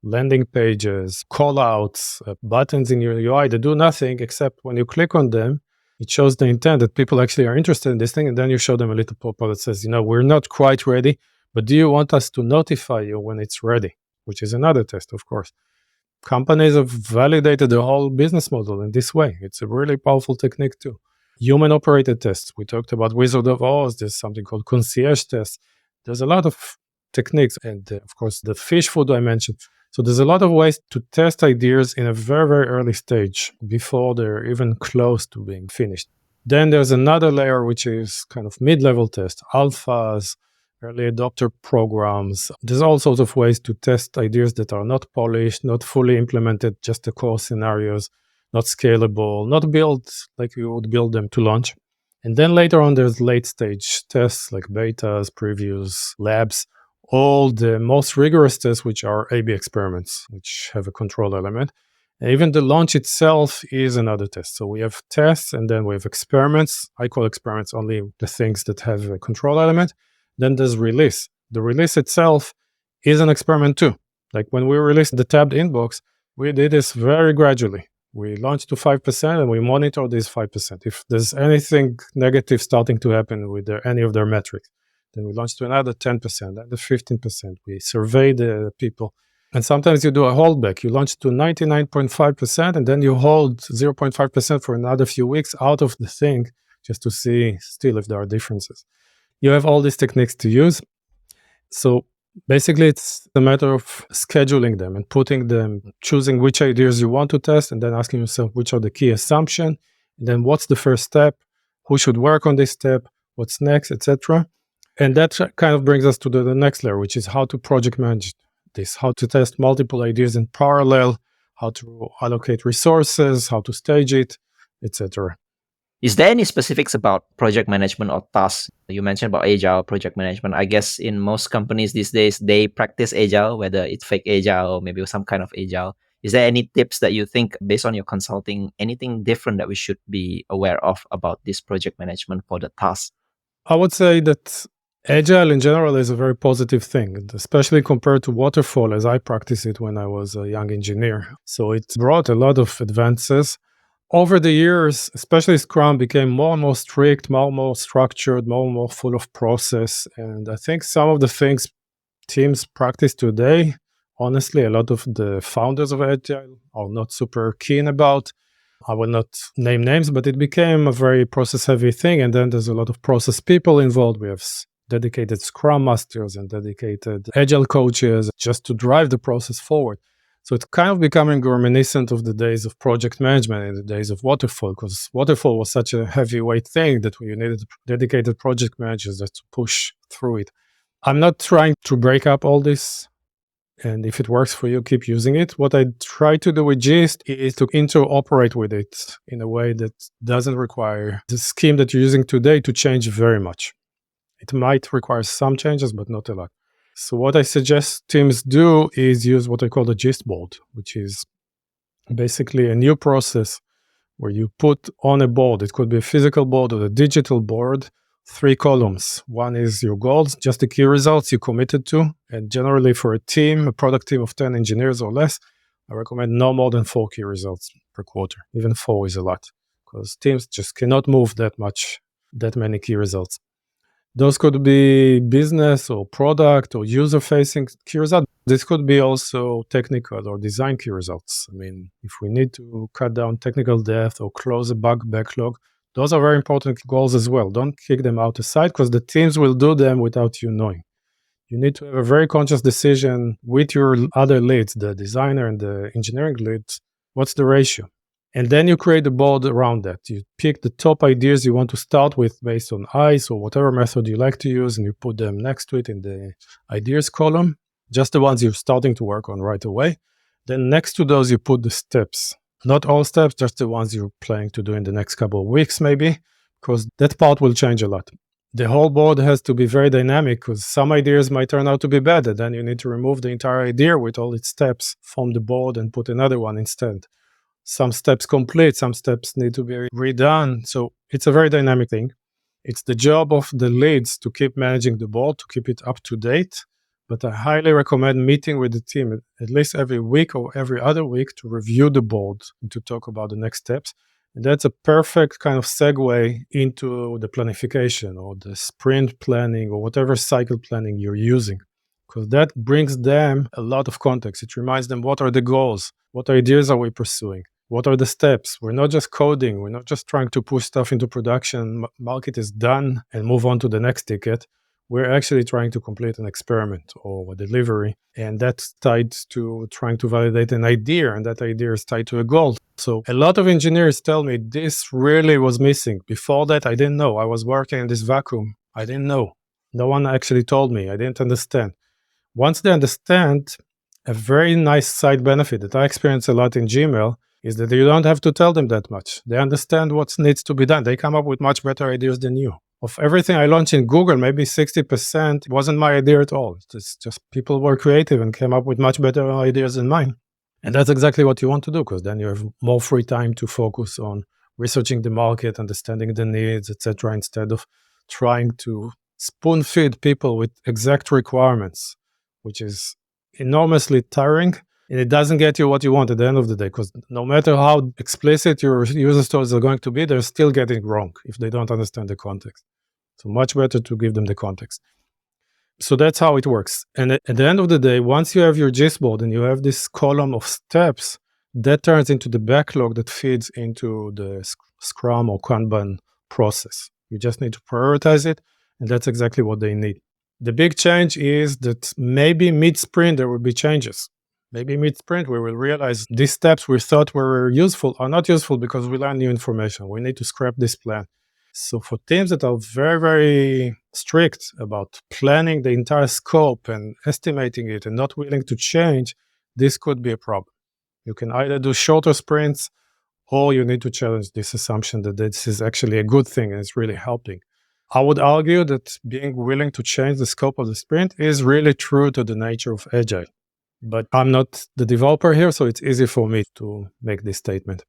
landing pages, callouts, buttons in your UI that do nothing except when you click on them, it shows the intent that people actually are interested in this thing. And then you show them a little pop-up that says, we're not quite ready, but do you want us to notify you when it's ready? Which is another test, of course. Companies have validated the whole business model in this way. It's a really powerful technique too. Human operated tests. We talked about Wizard of Oz. There's something called concierge tests. There's a lot of techniques. And of course, the fish food I mentioned. So there's a lot of ways to test ideas in a very, very early stage before they're even close to being finished. Then there's another layer, which is kind of mid-level test, alphas, early adopter programs. There's all sorts of ways to test ideas that are not polished, not fully implemented, just the core scenarios, not scalable, not built like you would build them to launch. And then later on, there's late stage tests like betas, previews, labs, all the most rigorous tests, which are A/B experiments, which have a control element. And even the launch itself is another test. So we have tests and then we have experiments. I call experiments only the things that have a control element. Then there's release. The release itself is an experiment too. Like when we released the tabbed inbox, we did this very gradually. We launched to 5% and we monitor these 5%. If there's anything negative starting to happen with any of their metrics, then we launched to another 10%, another 15%. We survey the people. And sometimes you do a holdback. You launch to 99.5% and then you hold 0.5% for another few weeks out of the thing just to see still if there are differences. You have all these techniques to use. So basically, it's a matter of scheduling them and putting them, choosing which ideas you want to test, and then asking yourself which are the key assumptions, and then what's the first step, who should work on this step, what's next, etc. And that kind of brings us to the next layer, which is how to project manage this, how to test multiple ideas in parallel, how to allocate resources, how to stage it, etc. Is there any specifics about project management or tasks? You mentioned about agile project management. I guess in most companies these days, they practice agile, whether it's fake agile or maybe some kind of agile. Is there any tips that you think, based on your consulting, anything different that we should be aware of about this project management for the tasks? I would say that agile in general is a very positive thing, especially compared to waterfall as I practiced it when I was a young engineer. So it brought a lot of advances. Over the years, especially Scrum became more and more strict, more and more structured, more and more full of process. And I think some of the things teams practice today, honestly, a lot of the founders of Agile are not super keen about. I will not name names, but it became a very process heavy thing. And then there's a lot of process people involved. We have dedicated Scrum Masters and dedicated Agile coaches just to drive the process forward. So it's kind of becoming reminiscent of the days of project management and the days of waterfall, because waterfall was such a heavyweight thing that we needed dedicated project managers just to push through it. I'm not trying to break up all this. And if it works for you, keep using it. What I try to do with Gist is to interoperate with it in a way that doesn't require the scheme that you're using today to change very much. It might require some changes, but not a lot. So what I suggest teams do is use what I call the Gist board, which is basically a new process where you put on a board, it could be a physical board or a digital board, 3 columns. One is your goals, just the key results you committed to. And generally for a team, a product team of 10 engineers or less, I recommend no more than 4 key results per quarter. Even 4 is a lot because teams just cannot move that many key results. Those could be business or product or user-facing key results. This could be also technical or design key results. I mean, if we need to cut down technical depth or close a bug backlog, those are very important goals as well. Don't kick them out aside because the teams will do them without you knowing. You need to have a very conscious decision with your other leads, the designer and the engineering leads. What's the ratio? And then you create a board around that. You pick the top ideas you want to start with based on ICE or whatever method you like to use, and you put them next to it in the ideas column, just the ones you're starting to work on right away. Then next to those, you put the steps. Not all steps, just the ones you're planning to do in the next couple of weeks, maybe, because that part will change a lot. The whole board has to be very dynamic because some ideas might turn out to be bad, and then you need to remove the entire idea with all its steps from the board and put another one instead. Some steps complete, some steps need to be redone. So it's a very dynamic thing. It's the job of the leads to keep managing the board, to keep it up to date. But I highly recommend meeting with the team at least every week or every other week to review the board and to talk about the next steps. And that's a perfect kind of segue into the planification or the sprint planning or whatever cycle planning you're using, because that brings them a lot of context. It reminds them what are the goals, what ideas are we pursuing, what are the steps. We're not just coding, we're not just trying to push stuff into production, market is done and move on to the next ticket. We're actually trying to complete an experiment or a delivery, and that's tied to trying to validate an idea, and that idea is tied to a goal. So a lot of engineers tell me this really was missing. Before that, I didn't know. I was working in this vacuum. I didn't know. No one actually told me. I didn't understand. Once they understand, a very nice side benefit that I experience a lot in Gmail is that you don't have to tell them that much. They understand what needs to be done. They come up with much better ideas than you. Of everything I launched in Google, maybe 60% wasn't my idea at all. It's just people were creative and came up with much better ideas than mine. And that's exactly what you want to do, because then you have more free time to focus on researching the market, understanding the needs, etc., instead of trying to spoon feed people with exact requirements, which is enormously tiring. And it doesn't get you what you want at the end of the day, because no matter how explicit your user stories are going to be, they're still getting wrong if they don't understand the context. So much better to give them the context. So that's how it works. And at the end of the day, once you have your gist board and you have this column of steps, that turns into the backlog that feeds into the Scrum or Kanban process. You just need to prioritize it, and that's exactly what they need. The big change is that maybe mid-sprint there will be changes. Maybe mid-sprint we will realize these steps we thought were useful are not useful because we learn new information. We need to scrap this plan. So for teams that are very, very strict about planning the entire scope and estimating it and not willing to change, this could be a problem. You can either do shorter sprints, or you need to challenge this assumption that this is actually a good thing and it's really helping. I would argue that being willing to change the scope of the sprint is really true to the nature of Agile. But I'm not the developer here, so it's easy for me to make this statement.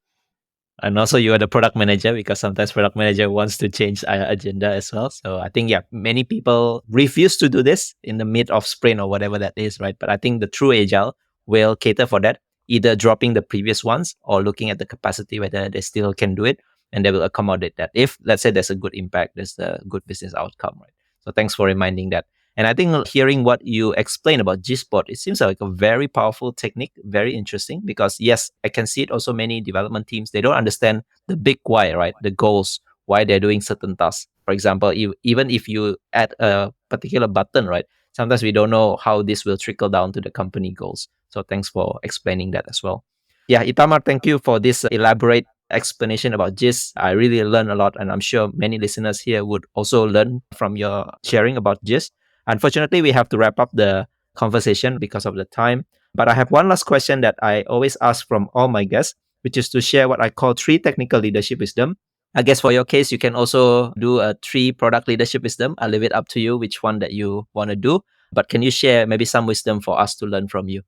And also you are the product manager, because sometimes product manager wants to change agenda as well. So I think, many people refuse to do this in the mid of sprint or whatever that is, right? But I think the true Agile will cater for that, either dropping the previous ones or looking at the capacity, whether they still can do it, and they will accommodate that. If, let's say, there's a good impact, there's a good business outcome, right? So thanks for reminding that. And I think hearing what you explain about Gspot, it seems like a very powerful technique, very interesting, because yes, I can see it also many development teams, they don't understand the big why, right? The goals, why they're doing certain tasks. For example, even if you add a particular button, right? Sometimes we don't know how this will trickle down to the company goals. So thanks for explaining that as well. Yeah, Itamar, thank you for this elaborate explanation about GIS. I really learned a lot, and I'm sure many listeners here would also learn from your sharing about GIS. Unfortunately, we have to wrap up the conversation because of the time. But I have one last question that I always ask from all my guests, which is to share what I call three technical leadership wisdom. I guess for your case, you can also do a three product leadership wisdom. I'll leave it up to you which one that you want to do. But can you share maybe some wisdom for us to learn from you?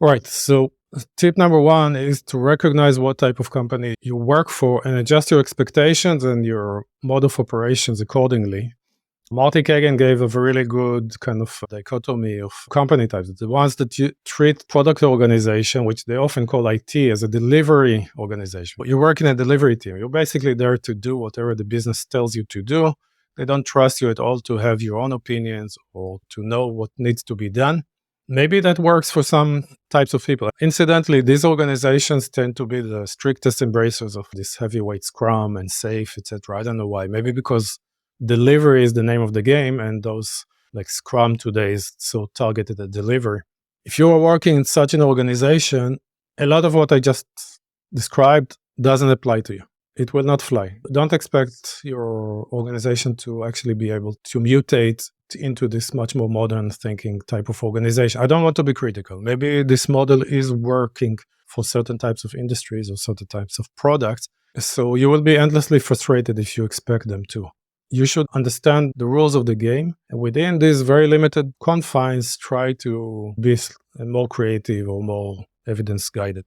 Right. So, tip number one is to recognize what type of company you work for and adjust your expectations and your mode of operations accordingly. Marty Kagan gave a really good kind of dichotomy of company types. The ones that you treat product organization, which they often call IT, as a delivery organization. You work in a delivery team. You're basically there to do whatever the business tells you to do. They don't trust you at all to have your own opinions or to know what needs to be done. Maybe that works for some types of people. Incidentally, these organizations tend to be the strictest embracers of this heavyweight Scrum and SAFe, etc. I don't know why. Maybe because delivery is the name of the game, and those like Scrum today is so targeted at delivery. If you are working in such an organization, a lot of what I just described doesn't apply to you. It will not fly. Don't expect your organization to actually be able to mutate into this much more modern thinking type of organization. I don't want to be critical. Maybe this model is working for certain types of industries or certain types of products. So you will be endlessly frustrated if you expect them to. You should understand the rules of the game, and within these very limited confines, try to be more creative or more evidence guided.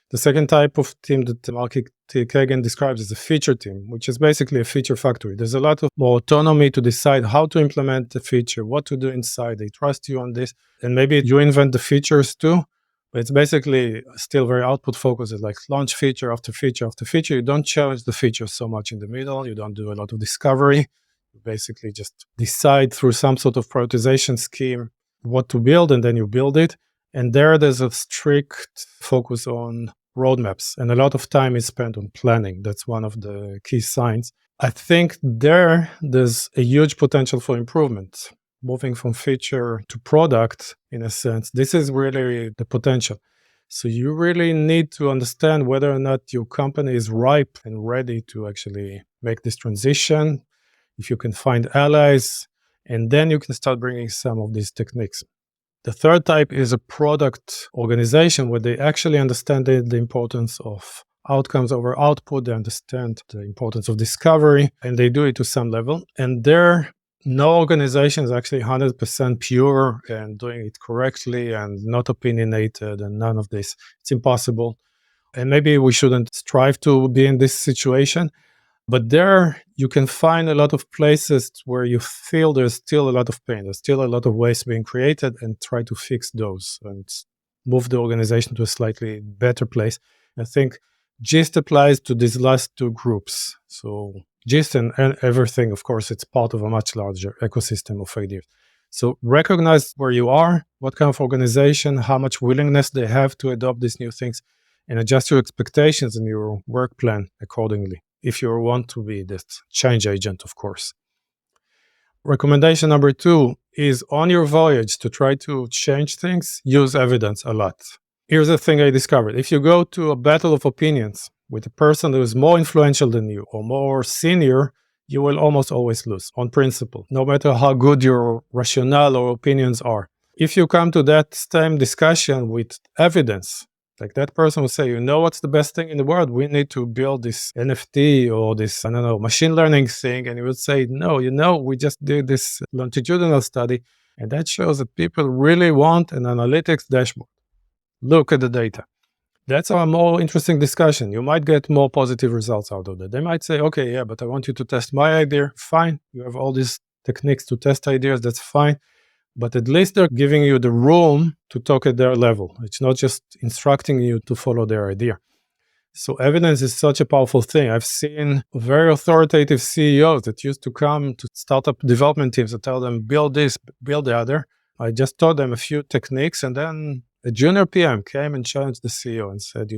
The second type of team that Mark T. Kagan describes is a feature team, which is basically a feature factory. There's a lot of more autonomy to decide how to implement the feature, what to do inside. They trust you on this, and maybe you invent the features too. But it's basically still very output focused. It's like launch feature after feature after feature. You don't challenge the feature so much in the middle. You don't do a lot of discovery. You basically just decide through some sort of prioritization scheme what to build, and then you build it. And there's a strict focus on roadmaps, and a lot of time is spent on planning. That's one of the key signs. I think there's a huge potential for improvement. Moving from feature to product, in a sense, this is really the potential. So you really need to understand whether or not your company is ripe and ready to actually make this transition, if you can find allies, and then you can start bringing some of these techniques. The third type is a product organization where they actually understand the importance of outcomes over output. They understand the importance of discovery, and they do it to some level. And no organization is actually 100% pure and doing it correctly and not opinionated and none of this. It's impossible. And maybe we shouldn't strive to be in this situation. But there you can find a lot of places where you feel there's still a lot of pain. There's still a lot of waste being created, and try to fix those and move the organization to a slightly better place. I think GIST applies to these last two groups. So GIST and everything, of course, it's part of a much larger ecosystem of ideas. So recognize where you are, what kind of organization, how much willingness they have to adopt these new things, and adjust your expectations and your work plan accordingly, if you want to be this change agent, of course. Recommendation number 2 is on your voyage to try to change things, use evidence a lot. Here's the thing I discovered. If you go to a battle of opinions with a person who is more influential than you or more senior, you will almost always lose on principle, no matter how good your rationale or opinions are. If you come to that same discussion with evidence, like that person will say, you know what's the best thing in the world? We need to build this NFT or this, machine learning thing. And you would say, no, we just did this longitudinal study. And that shows that people really want an analytics dashboard. Look at the data. That's a more interesting discussion. You might get more positive results out of that. They might say, okay, yeah, but I want you to test my idea. Fine. You have all these techniques to test ideas. That's fine. But at least they're giving you the room to talk at their level. It's not just instructing you to follow their idea. So evidence is such a powerful thing. I've seen very authoritative CEOs that used to come to startup development teams and tell them, build this, build the other. I just taught them a few techniques, and then a junior PM came and challenged the CEO and said,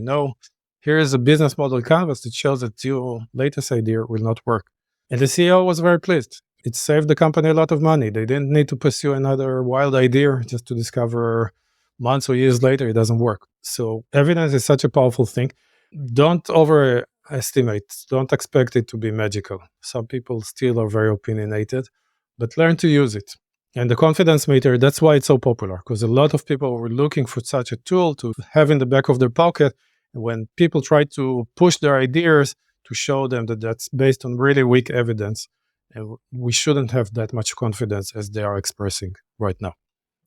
here is a business model canvas that shows that your latest idea will not work. And the CEO was very pleased. It saved the company a lot of money. They didn't need to pursue another wild idea just to discover months or years later it doesn't work. So evidence is such a powerful thing. Don't overestimate, don't expect it to be magical. Some people still are very opinionated, but learn to use it. And the confidence meter, that's why it's so popular, because a lot of people were looking for such a tool to have in the back of their pocket. And when people try to push their ideas, to show them that that's based on really weak evidence, and we shouldn't have that much confidence as they are expressing right now.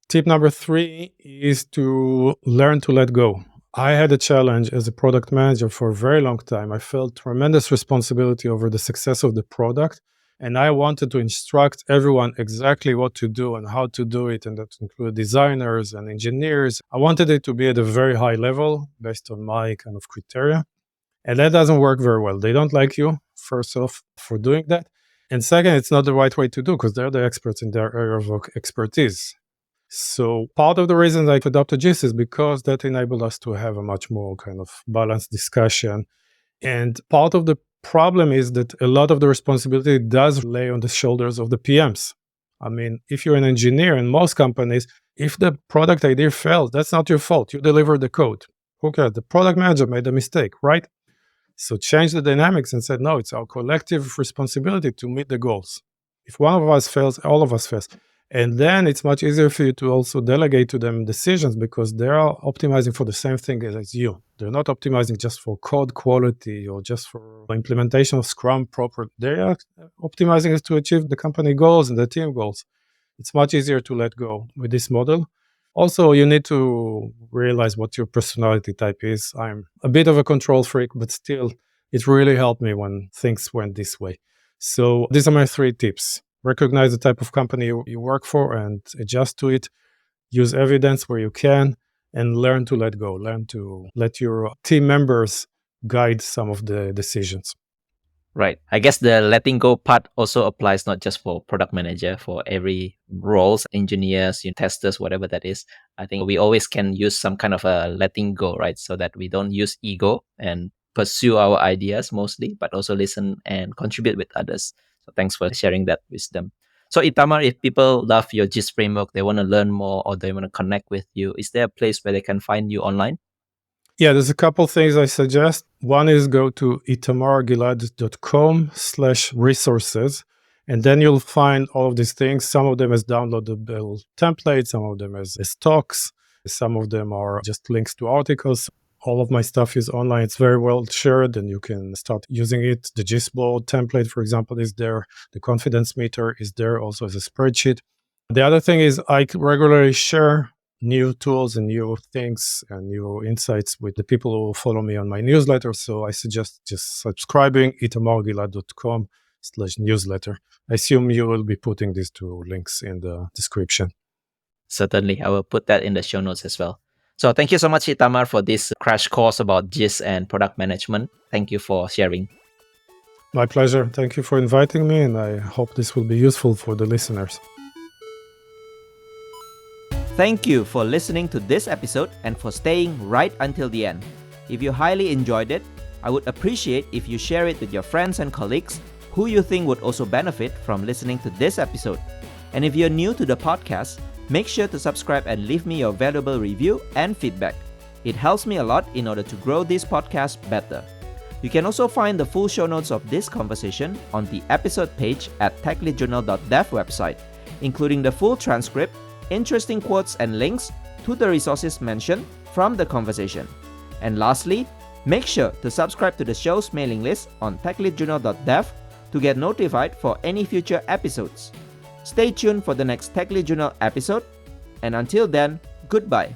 Tip number 3 is to learn to let go. I had a challenge as a product manager for a very long time. I felt tremendous responsibility over the success of the product, and I wanted to instruct everyone exactly what to do and how to do it, and that included designers and engineers. I wanted it to be at a very high level based on my kind of criteria. And that doesn't work very well. They don't like you, first off, for doing that. And second, it's not the right way to do because they're the experts in their area of expertise. So part of the reason I adopted GIST is because that enabled us to have a much more kind of balanced discussion. And part of the problem is that a lot of the responsibility does lay on the shoulders of the PMs. I mean, if you're an engineer in most companies, if the product idea fails, that's not your fault. You delivered the code. Who cares? The product manager made a mistake, right? So change the dynamics and said, no, it's our collective responsibility to meet the goals. If one of us fails, all of us fails. And then it's much easier for you to also delegate to them decisions because they are optimizing for the same thing as you. They're not optimizing just for code quality or just for implementation of Scrum proper. They are optimizing it to achieve the company goals and the team goals. It's much easier to let go with this model. Also, you need to realize what your personality type is. I'm a bit of a control freak, but still, it really helped me when things went this way. So these are my 3 tips. Recognize the type of company you work for and adjust to it. Use evidence where you can and learn to let go. Learn to let your team members guide some of the decisions. Right. I guess the letting go part also applies not just for product manager, for every roles, engineers, testers, whatever that is. I think we always can use some kind of a letting go, right? So that we don't use ego and pursue our ideas mostly, but also listen and contribute with others. So thanks for sharing that wisdom. So Itamar, if people love your GIST framework, they want to learn more or they want to connect with you, is there a place where they can find you online? Yeah, there's a couple things I suggest. One is go to itamargilad.com/resources, and then you'll find all of these things. Some of them as downloadable templates, some of them as talks, some of them are just links to articles. All of my stuff is online. It's very well shared, and you can start using it. The GIST board template, for example, is there. The confidence meter is there also as a spreadsheet. The other thing is I regularly share new tools and new things and new insights with the people who follow me on my newsletter. So I suggest just subscribing, itamargilad.com/newsletter. I assume you will be putting these 2 links in the description. Certainly. I will put that in the show notes as well. So thank you so much, Itamar, for this crash course about GIST and product management. Thank you for sharing. My pleasure. Thank you for inviting me, and I hope this will be useful for the listeners. Thank you for listening to this episode and for staying right until the end. If you highly enjoyed it, I would appreciate if you share it with your friends and colleagues who you think would also benefit from listening to this episode. And if you're new to the podcast, make sure to subscribe and leave me your valuable review and feedback. It helps me a lot in order to grow this podcast better. You can also find the full show notes of this conversation on the episode page at techleadjournal.dev website, including the full transcript, interesting quotes and links to the resources mentioned from the conversation. And lastly, make sure to subscribe to the show's mailing list on techleadjournal.dev to get notified for any future episodes. Stay tuned for the next Tech Lead Journal episode, and until then, goodbye.